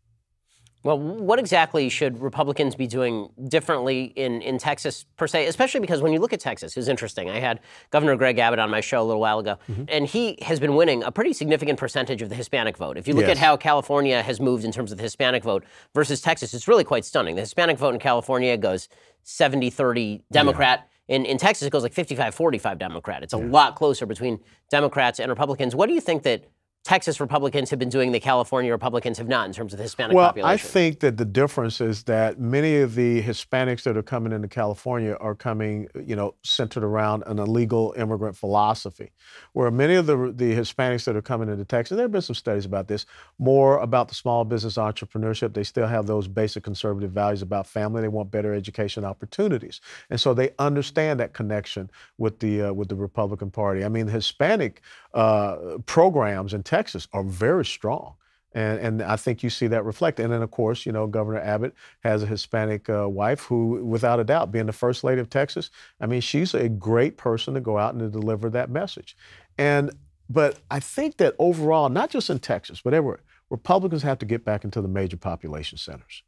Well, what exactly should Republicans be doing differently in Texas, per se, especially because when you look at Texas, it's interesting. I had Governor Greg Abbott on my show a little while ago, and he has been winning a pretty significant percentage of the Hispanic vote. If you look at how California has moved in terms of the Hispanic vote versus Texas, it's really quite stunning. The Hispanic vote in California goes 70-30 Democrat. In Texas, it goes like 55-45 Democrat. It's a lot closer between Democrats and Republicans. What do you think that Texas Republicans have been doing that California Republicans have not in terms of the Hispanic population? Well, I think that the difference is that many of the Hispanics that are coming into California are coming, centered around an illegal immigrant philosophy, where many of the Hispanics that are coming into Texas, there have been some studies about this, more about the small business entrepreneurship. They still have those basic conservative values about family. They want better education opportunities. And so they understand that connection with the Republican Party. I mean, the Hispanic programs in Texas are very strong. And I think you see that reflected. And then, of course, Governor Abbott has a Hispanic wife who, without a doubt, being the First Lady of Texas, I mean, she's a great person to go out and to deliver that message. But I think that overall, not just in Texas, but everywhere, Republicans have to get back into the major population centers.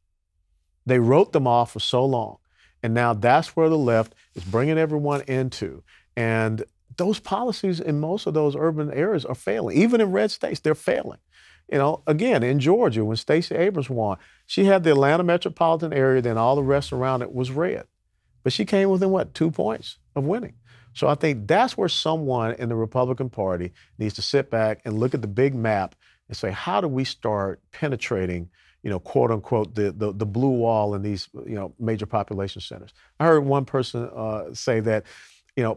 They wrote them off for so long. And now that's where the left is bringing everyone into. And those policies in most of those urban areas are failing. Even in red states, they're failing. Again, in Georgia, when Stacey Abrams won, she had the Atlanta metropolitan area, then all the rest around it was red. But she came within, 2 points of winning. So I think that's where someone in the Republican Party needs to sit back and look at the big map and say, how do we start penetrating, quote unquote, the blue wall in these, major population centers? I heard one person say that,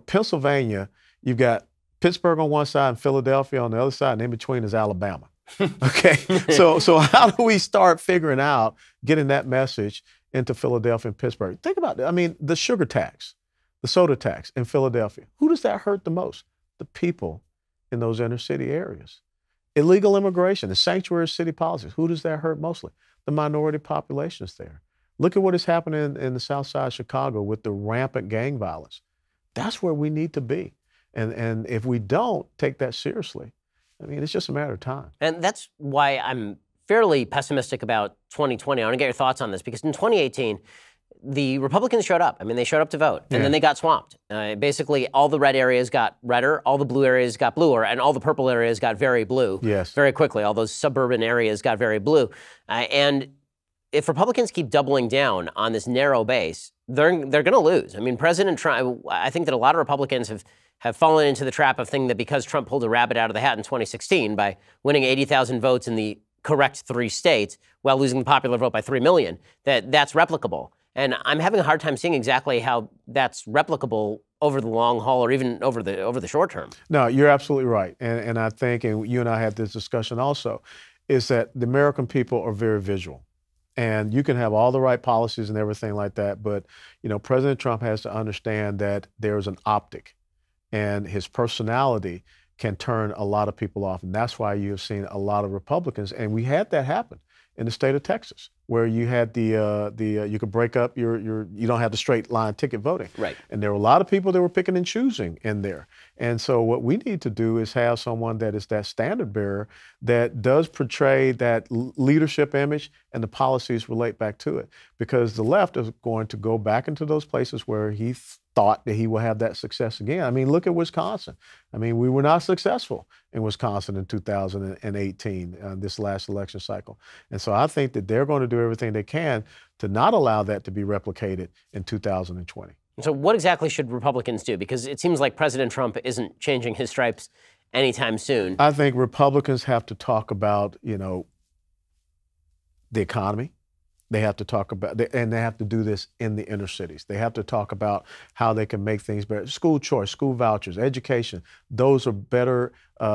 Pennsylvania, you've got Pittsburgh on one side and Philadelphia on the other side, and in between is Alabama. Okay, so how do we start figuring out getting that message into Philadelphia and Pittsburgh? Think about it. I mean, the sugar tax, the soda tax in Philadelphia. Who does that hurt the most? The people in those inner city areas. Illegal immigration, the sanctuary city policies. Who does that hurt mostly? The minority populations there. Look at what is happening in the South Side of Chicago with the rampant gang violence. That's where we need to be. And if we don't take that seriously, I mean, it's just a matter of time. And that's why I'm fairly pessimistic about 2020. I want to get your thoughts on this, because in 2018, the Republicans showed up. I mean, they showed up to vote, and then they got swamped. Basically, all the red areas got redder, all the blue areas got bluer, and all the purple areas got very blue very quickly. All those suburban areas got very blue. And if Republicans keep doubling down on this narrow base, they're going to lose. I mean, President Trump, I think that a lot of Republicans have fallen into the trap of thinking that because Trump pulled a rabbit out of the hat in 2016 by winning 80,000 votes in the correct 3 states while losing the popular vote by 3 million, that's replicable. And I'm having a hard time seeing exactly how that's replicable over the long haul or even over the short term. No, you're absolutely right. And I think, and you and I had this discussion also, is that the American people are very visual. And you can have all the right policies and everything like that, but President Trump has to understand that there's an optic, and his personality can turn a lot of people off. And that's why you have seen a lot of Republicans, and we had that happen in the state of Texas, where you had you could break up you don't have the straight line ticket voting. Right. And there were a lot of people that were picking and choosing in there. And so what we need to do is have someone that is that standard bearer that does portray that leadership image, and the policies relate back to it. Because the left is going to go back into those places where he thought that he will have that success again. I mean, look at Wisconsin. I mean, we were not successful in Wisconsin in 2018, this last election cycle. And so I think that they're going to do everything they can to not allow that to be replicated in 2020. So what exactly should Republicans do? Because it seems like President Trump isn't changing his stripes anytime soon. I think Republicans have to talk about, the economy. They have to talk about, and they have to do this in the inner cities. They have to talk about how they can make things better. School choice, school vouchers, education. Those are better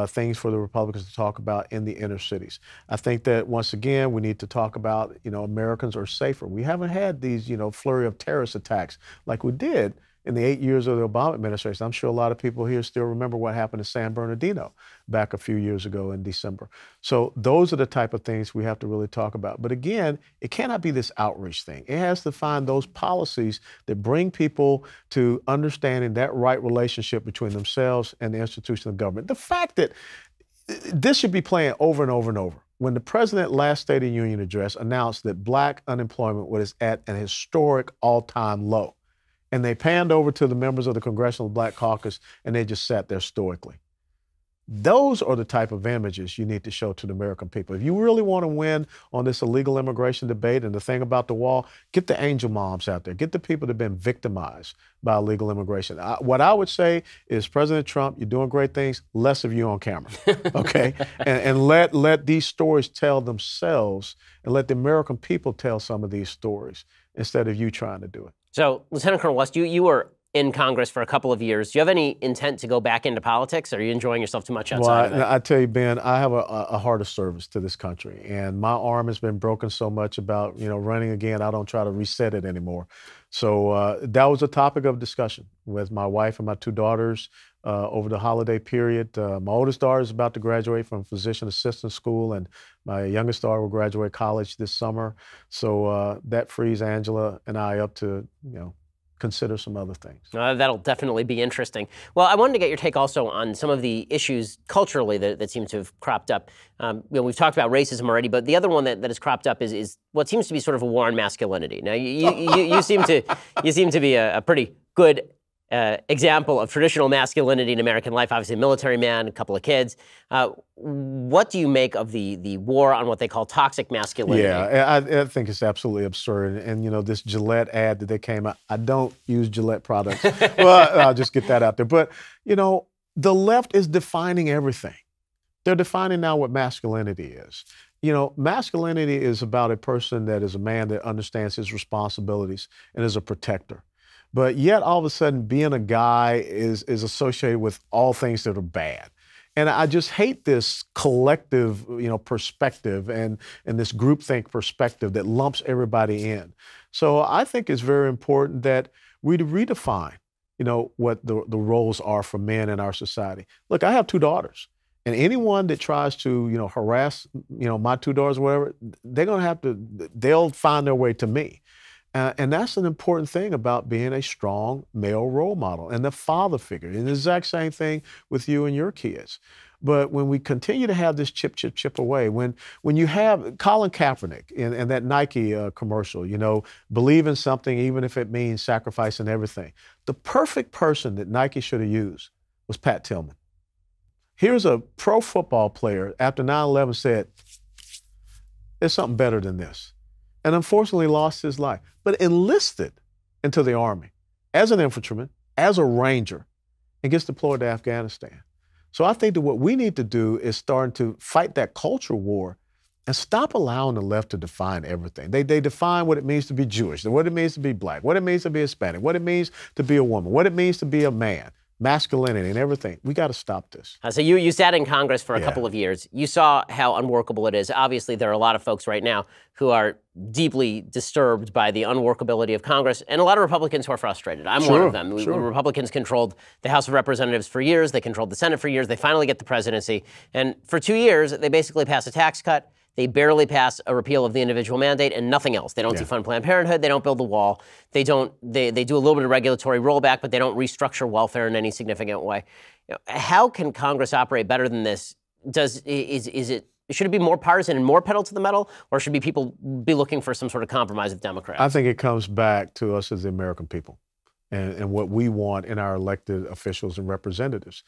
things for the Republicans to talk about in the inner cities. I think that, once again, we need to talk about, Americans are safer. We haven't had these, flurry of terrorist attacks like we did in the 8 years of the Obama administration. I'm sure a lot of people here still remember what happened in San Bernardino back a few years ago in December. So those are the type of things we have to really talk about. But again, it cannot be this outreach thing. It has to find those policies that bring people to understanding that right relationship between themselves and the institution of government. The fact that this should be playing over and over and over. When the president last State of the Union address announced that Black unemployment was at an historic all-time low, and they panned over to the members of the Congressional Black Caucus, and they just sat there stoically. Those are the type of images you need to show to the American people. If you really want to win on this illegal immigration debate and the thing about the wall, get the angel moms out there. Get the people that have been victimized by illegal immigration. What I would say is, President Trump, you're doing great things. Less of you on camera, okay? and let these stories tell themselves, and let the American people tell some of these stories instead of you trying to do it. So, Lieutenant Colonel West, you were in Congress for a couple of years. Do you have any intent to go back into politics, or are you enjoying yourself too much outside of it? I tell you, Ben, I have a heart of service to this country, and my arm has been broken so much about running again. I don't try to reset it anymore. So that was a topic of discussion with my wife and my 2 daughters over the holiday period. My oldest daughter is about to graduate from physician assistant school, and my youngest daughter will graduate college this summer. So that frees Angela and I up to, consider some other things. That'll definitely be interesting. Well, I wanted to get your take also on some of the issues culturally that seem to have cropped up. We've talked about racism already, but the other one that has cropped up is what seems to be sort of a war on masculinity. Now, you seem to be a pretty good example of traditional masculinity in American life. Obviously, a military man, a couple of kids. What do you make of the war on what they call toxic masculinity? Yeah, I think it's absolutely absurd. And this Gillette ad that they came out, I don't use Gillette products. Well, I'll just get that out there. But, the left is defining everything. They're defining now what masculinity is. Masculinity is about a person that is a man that understands his responsibilities and is a protector. But yet, all of a sudden, being a guy is associated with all things that are bad. And I just hate this collective, perspective and this groupthink perspective that lumps everybody in. So I think it's very important that we redefine, what the roles are for men in our society. Look, I have 2 daughters. And anyone that tries to, harass, my two daughters or whatever, they're going to have to, they'll find their way to me. And that's an important thing about being a strong male role model and the father figure. And the exact same thing with you and your kids. But when we continue to have this chip away, when you have Colin Kaepernick in that Nike commercial, believe in something even if it means sacrificing everything. The perfect person that Nike should have used was Pat Tillman. Here's a pro football player after 9/11 said, there's something better than this. And unfortunately lost his life, but enlisted into the Army as an infantryman, as a Ranger, and gets deployed to Afghanistan. So I think that what we need to do is start to fight that culture war and stop allowing the left to define everything. They define what it means to be Jewish, what it means to be black, what it means to be Hispanic, what it means to be a woman, what it means to be a man. Masculinity and everything. We got to stop this. So you sat in Congress for a couple of years. You saw how unworkable it is. Obviously, there are a lot of folks right now who are deeply disturbed by the unworkability of Congress, and a lot of Republicans who are frustrated. I'm one of them. Republicans controlled the House of Representatives for years. They controlled the Senate for years. They finally get the presidency. And for 2 years, they basically pass a tax cut. They barely pass a repeal of the individual mandate and nothing else. They don't defund Planned Parenthood. They don't build the wall. They do a little bit of regulatory rollback, but they don't restructure welfare in any significant way. How can Congress operate better than this? Should it be more partisan and more pedal to the metal, or should people be looking for some sort of compromise with Democrats? I think it comes back to us as the American people. And what we want in our elected officials and representatives,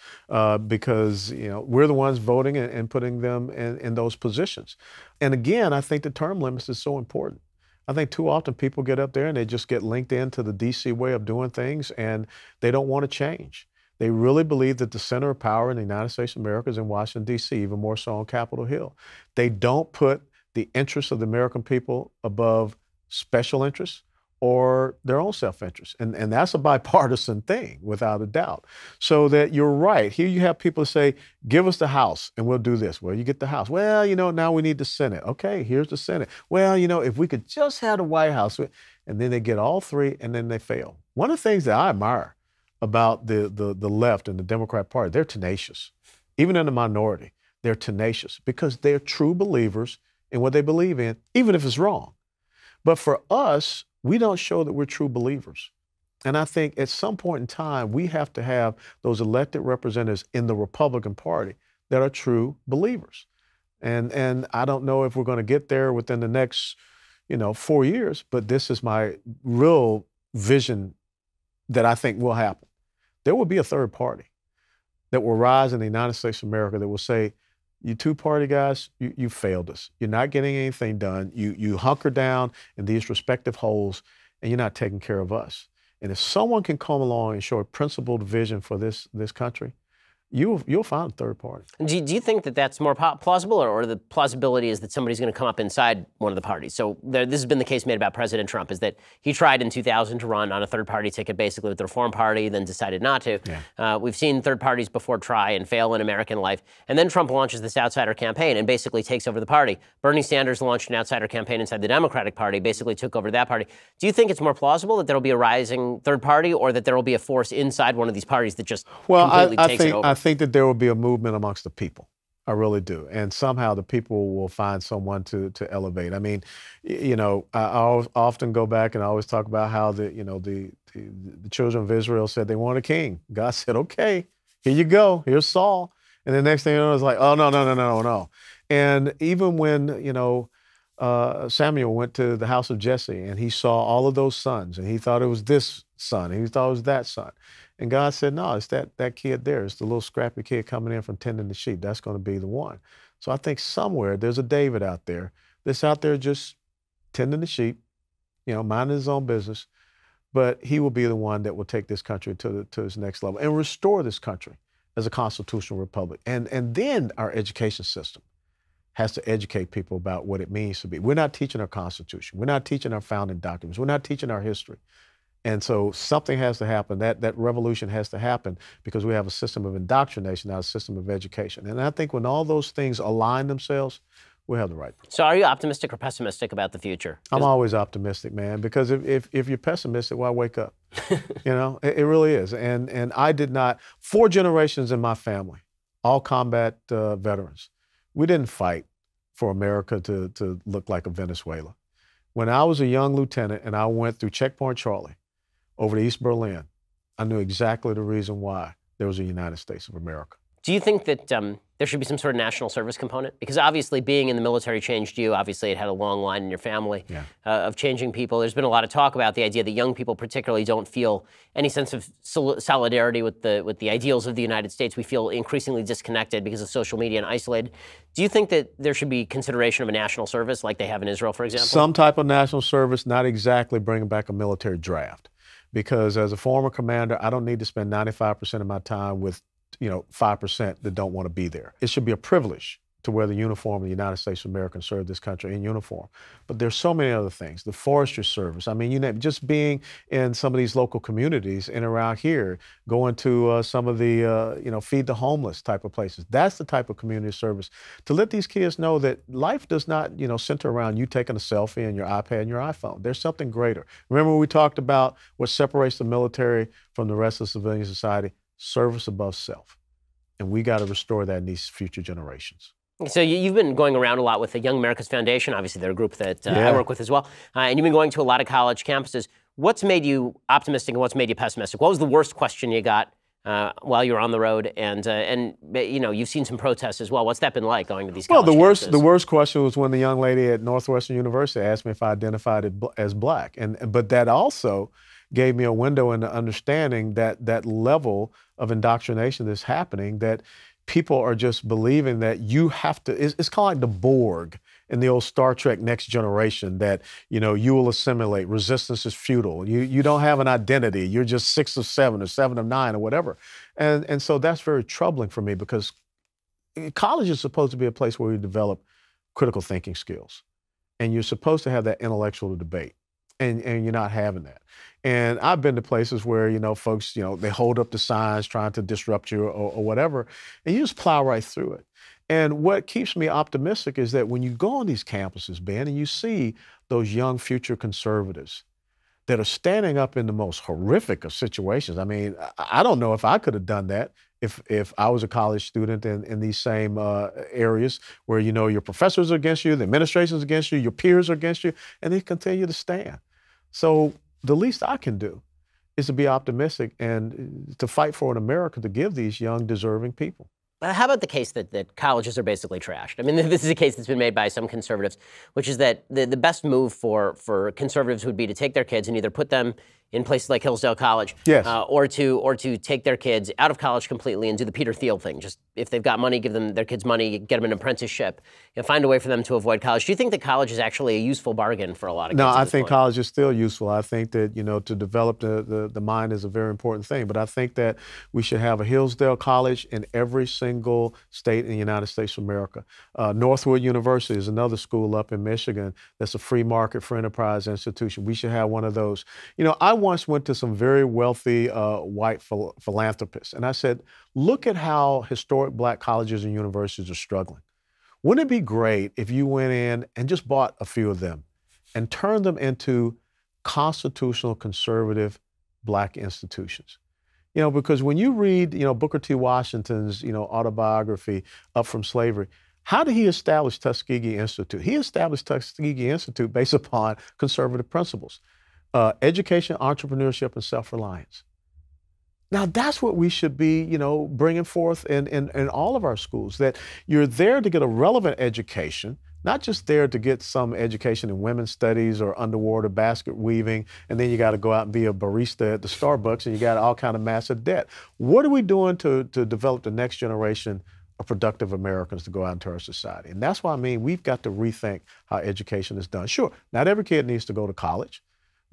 because we're the ones voting and putting them in those positions. And again, I think the term limits is so important. I think too often people get up there and they just get linked into the DC way of doing things, and they don't want to change. They really believe that the center of power in the United States of America is in Washington, D.C., even more so on Capitol Hill. They don't put the interests of the American people above special interests or their own self-interest. And that's a bipartisan thing, without a doubt. So that you're right. Here you have people say, give us the House and we'll do this. Well, you get the House. Well, now we need the Senate. Okay, here's the Senate. Well, if we could just have the White House. And then they get all three and then they fail. One of the things that I admire about the left and the Democrat Party, they're tenacious. Even in the minority, they're tenacious because they're true believers in what they believe in, even if it's wrong. But for us, we don't show that we're true believers. And I think at some point in time, we have to have those elected representatives in the Republican Party that are true believers. And I don't know if we're going to get there within the next, 4 years, but this is my real vision that I think will happen. There will be a third party that will rise in the United States of America that will say, you two-party guys, you failed us. You're not getting anything done. You hunker down in these respective holes, and you're not taking care of us. And if someone can come along and show a principled vision for this country, you'll find a third party. Do you think that that's more plausible, or the plausibility is that somebody's going to come up inside one of the parties? So this has been the case made about President Trump, is that he tried in 2000 to run on a third-party ticket, basically with the Reform Party, then decided not to. Yeah. We've seen third parties before try and fail in American life. And then Trump launches this outsider campaign and basically takes over the party. Bernie Sanders launched an outsider campaign inside the Democratic Party, basically took over that party. Do you think it's more plausible that there will be a rising third party, or that there will be a force inside one of these parties that just completely takes it over? I think that there will be a movement amongst the people. I really do. And somehow the people will find someone to elevate. I mean, I often go back and I always talk about how the children of Israel said they want a king. God said, okay, here you go. Here's Saul. And the next thing you know, it's like, oh, no. And even when, Samuel went to the house of Jesse and he saw all of those sons and he thought it was this son and he thought it was that son. And God said, no, it's that kid there. It's the little scrappy kid coming in from tending the sheep. That's going to be the one. So I think somewhere there's a David out there that's out there just tending the sheep, minding his own business. But he will be the one that will take this country to its next level and restore this country as a constitutional republic. And then our education system has to educate people about what it means to be. We're not teaching our Constitution. We're not teaching our founding documents. We're not teaching our history. And so something has to happen. That revolution has to happen because we have a system of indoctrination, not a system of education. And I think when all those things align themselves, we'll have the right. So are you optimistic or pessimistic about the future? I'm always optimistic, man, because if you're pessimistic, why wake up? It really is. And I did not, 4 generations in my family all combat veterans. We didn't fight for America to look like a Venezuela. When I was a young lieutenant and I went through Checkpoint Charlie over to East Berlin, I knew exactly the reason why there was a United States of America. Do you think that there should be some sort of national service component? Because obviously being in the military changed you. Obviously it had a long line in your family of changing people. There's been a lot of talk about the idea that young people particularly don't feel any sense of solidarity with the ideals of the United States. We feel increasingly disconnected because of social media and isolated. Do you think that there should be consideration of a national service like they have in Israel, for example? Some type of national service, not exactly bringing back a military draft. Because as a former commander, I don't need to spend 95% of my time with 5% that don't want to be there. It should be a privilege to wear the uniform of the United States of America and serve this country in uniform. But there's so many other things. The forestry service. I mean, just being in some of these local communities and around here, going to some of the, feed the homeless type of places. That's the type of community service to let these kids know that life does not, center around you taking a selfie and your iPad and your iPhone. There's something greater. Remember we talked about what separates the military from the rest of civilian society? Service above self. And we got to restore that in these future generations. So you've been going around a lot with the Young America's Foundation. Obviously, they're a group that I work with as well. And you've been going to a lot of college campuses. What's made you optimistic and what's made you pessimistic? What was the worst question you got while you were on the road? And you've seen some protests as well. What's that been like going to these college campuses? The worst question was when the young lady at Northwestern University asked me if I identified as black. But that also gave me a window into understanding that level of indoctrination that's happening, that people are just believing that you have to, it's kind of like the Borg in the old Star Trek Next Generation, that, you will assimilate, resistance is futile, you don't have an identity, you're just 6 of 7 or 7 of 9 or whatever. And so that's very troubling for me, because college is supposed to be a place where you develop critical thinking skills. And you're supposed to have that intellectual debate. And you're not having that. And I've been to places where, folks, they hold up the signs trying to disrupt you or whatever, and you just plow right through it. And what keeps me optimistic is that when you go on these campuses, Ben, and you see those young future conservatives that are standing up in the most horrific of situations. I mean, I don't know if I could have done that if I was a college student in these same areas where, your professors are against you, the administration's against you, your peers are against you, and they continue to stand. So the least I can do is to be optimistic and to fight for an America to give these young, deserving people. How about the case that colleges are basically trashed? I mean, this is a case that's been made by some conservatives, which is that the best move for conservatives would be to take their kids and either put them in places like Hillsdale College, yes, or to take their kids out of college completely and do the Peter Thiel thing. Just if they've got money, give them their kids money, get them an apprenticeship, find a way for them to avoid college. Do you think that college is actually a useful bargain for a lot of kids? No, I think college is still useful. I think that, to develop the mind is a very important thing. But I think that we should have a Hillsdale College in every single state in the United States of America. Northwood University is another school up in Michigan that's a free market, free enterprise institution. We should have one of those. I once went to some very wealthy white philanthropists, and I said, look at how historic black colleges and universities are struggling. Wouldn't it be great if you went in and just bought a few of them and turned them into constitutional conservative black institutions? Because when you read, Booker T. Washington's, autobiography, Up From Slavery, how did he establish Tuskegee Institute? He established Tuskegee Institute based upon conservative principles. Education, entrepreneurship, and self-reliance. Now, that's what we should be, bringing forth in all of our schools, that you're there to get a relevant education, not just there to get some education in women's studies or underwater basket weaving, and then you got to go out and be a barista at the Starbucks, and you got all kind of massive debt. What are we doing to develop the next generation of productive Americans to go out into our society? And that's why we've got to rethink how education is done. Sure, not every kid needs to go to college.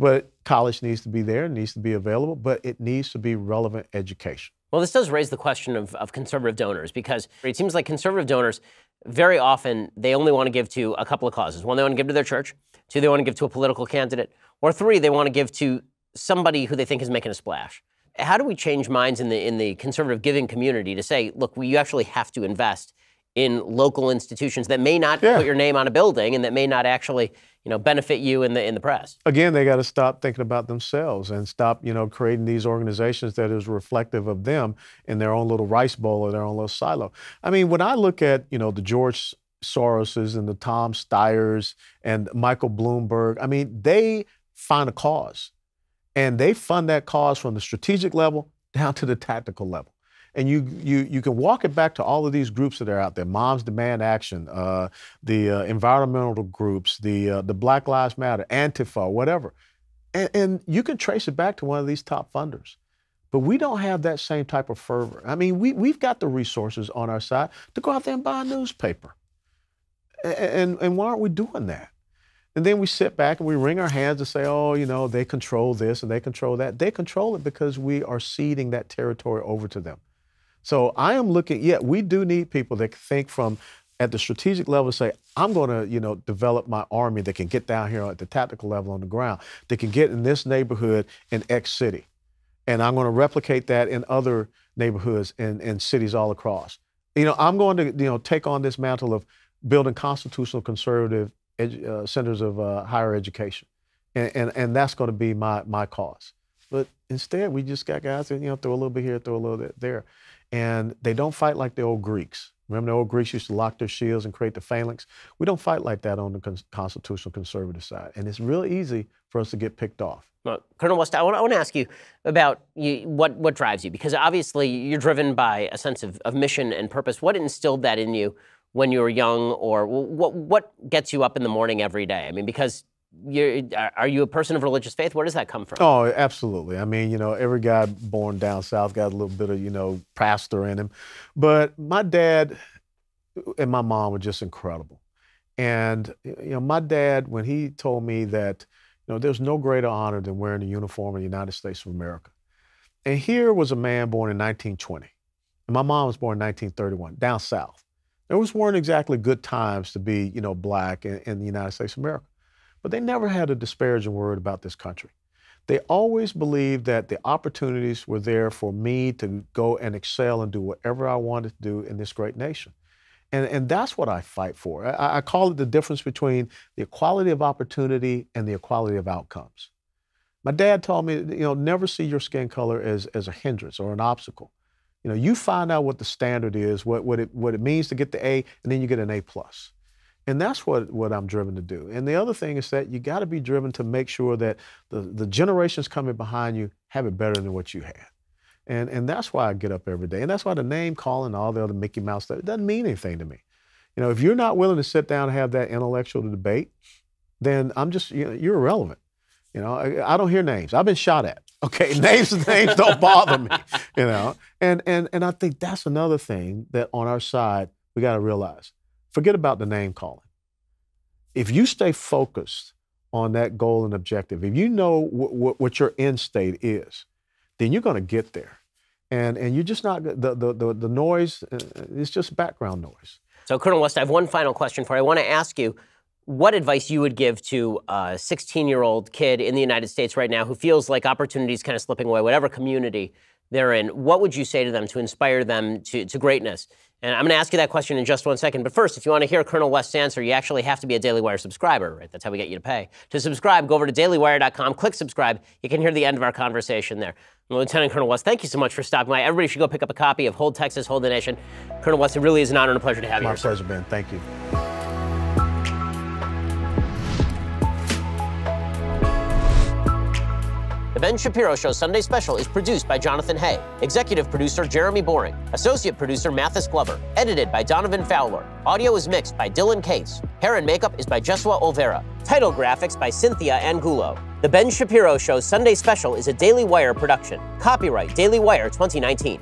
But college needs to be there, needs to be available, but it needs to be relevant education. Well, this does raise the question of conservative donors, because it seems like conservative donors, very often, they only want to give to a couple of causes. One, they want to give to their church. Two, they want to give to a political candidate. Or three, they want to give to somebody who they think is making a splash. How do we change minds in the conservative giving community to say, look, you actually have to invest in local institutions that may not put your name on a building and that may not actually, benefit you in the press. Again, they got to stop thinking about themselves and stop, creating these organizations that is reflective of them in their own little rice bowl or their own little silo. I mean, when I look at, the George Soroses and the Tom Steyers and Michael Bloomberg, I mean, they find a cause and they fund that cause from the strategic level down to the tactical level. And you can walk it back to all of these groups that are out there: Moms Demand Action, the environmental groups, the Black Lives Matter, Antifa, whatever. And you can trace it back to one of these top funders. But we don't have that same type of fervor. I mean, we've got the resources on our side to go out there and buy a newspaper. And why aren't we doing that? And then we sit back and we wring our hands and say, oh, they control this and they control that. They control it because we are ceding that territory over to them. So I am looking, we do need people that think from at the strategic level, say, I'm going to, develop my army that can get down here at the tactical level on the ground, that can get in this neighborhood in X city. And I'm going to replicate that in other neighborhoods and cities all across. I'm going to, take on this mantle of building constitutional conservative centers of higher education. And that's going to be my cause. But instead, we just got guys that, throw a little bit here, throw a little bit there. And they don't fight like the old Greeks. Remember the old Greeks used to lock their shields and create the phalanx? We don't fight like that on the constitutional conservative side. And it's real easy for us to get picked off. Well, Colonel West, I want to ask you about what drives you, because obviously you're driven by a sense of mission and purpose. What instilled that in you when you were young, or what gets you up in the morning every day? I mean, because are you a person of religious faith? Where does that come from? Oh, absolutely. I mean, every guy born down south got a little bit of, pastor in him. But my dad and my mom were just incredible. And, my dad, when he told me that, there's no greater honor than wearing the uniform of the United States of America. And here was a man born in 1920. And my mom was born in 1931, down south. There weren't exactly good times to be, black in the United States of America. But they never had a disparaging word about this country. They always believed that the opportunities were there for me to go and excel and do whatever I wanted to do in this great nation. And that's what I fight for. I call it the difference between the equality of opportunity and the equality of outcomes. My dad told me, never see your skin color as a hindrance or an obstacle. You find out what the standard is, what it means to get the A, and then you get an A+. And that's what I'm driven to do. And the other thing is that you got to be driven to make sure that the generations coming behind you have it better than what you had. And that's why I get up every day. And that's why the name calling, all the other Mickey Mouse stuff, it doesn't mean anything to me. If you're not willing to sit down and have that intellectual debate, then I'm just, you're irrelevant. I don't hear names. I've been shot at. Okay, names don't bother me. And I think that's another thing that on our side we got to realize. Forget about the name calling. If you stay focused on that goal and objective, if you know what your end state is, then you're going to get there. And you're just not, the noise, it's just background noise. So Colonel West, I have one final question for you. I want to ask you what advice you would give to a 16-year-old kid in the United States right now who feels like opportunity is kind of slipping away, whatever community they're in. What would you say to them to inspire them to greatness? And I'm going to ask you that question in just one second. But first, if you want to hear Colonel West's answer, you actually have to be a Daily Wire subscriber, right? That's how we get you to pay. To subscribe, go over to dailywire.com, click subscribe. You can hear the end of our conversation there. Lieutenant Colonel West, thank you so much for stopping by. Everybody should go pick up a copy of Hold Texas, Hold the Nation. Colonel West, it really is an honor and a pleasure to have you here. My pleasure, Ben. Thank you. The Ben Shapiro Show Sunday Special is produced by Jonathan Hay, executive producer Jeremy Boring, associate producer Mathis Glover, edited by Donovan Fowler. Audio is mixed by Dylan Case. Hair and makeup is by Jesua Olvera. Title graphics by Cynthia Angulo. The Ben Shapiro Show Sunday Special is a Daily Wire production. Copyright Daily Wire 2019.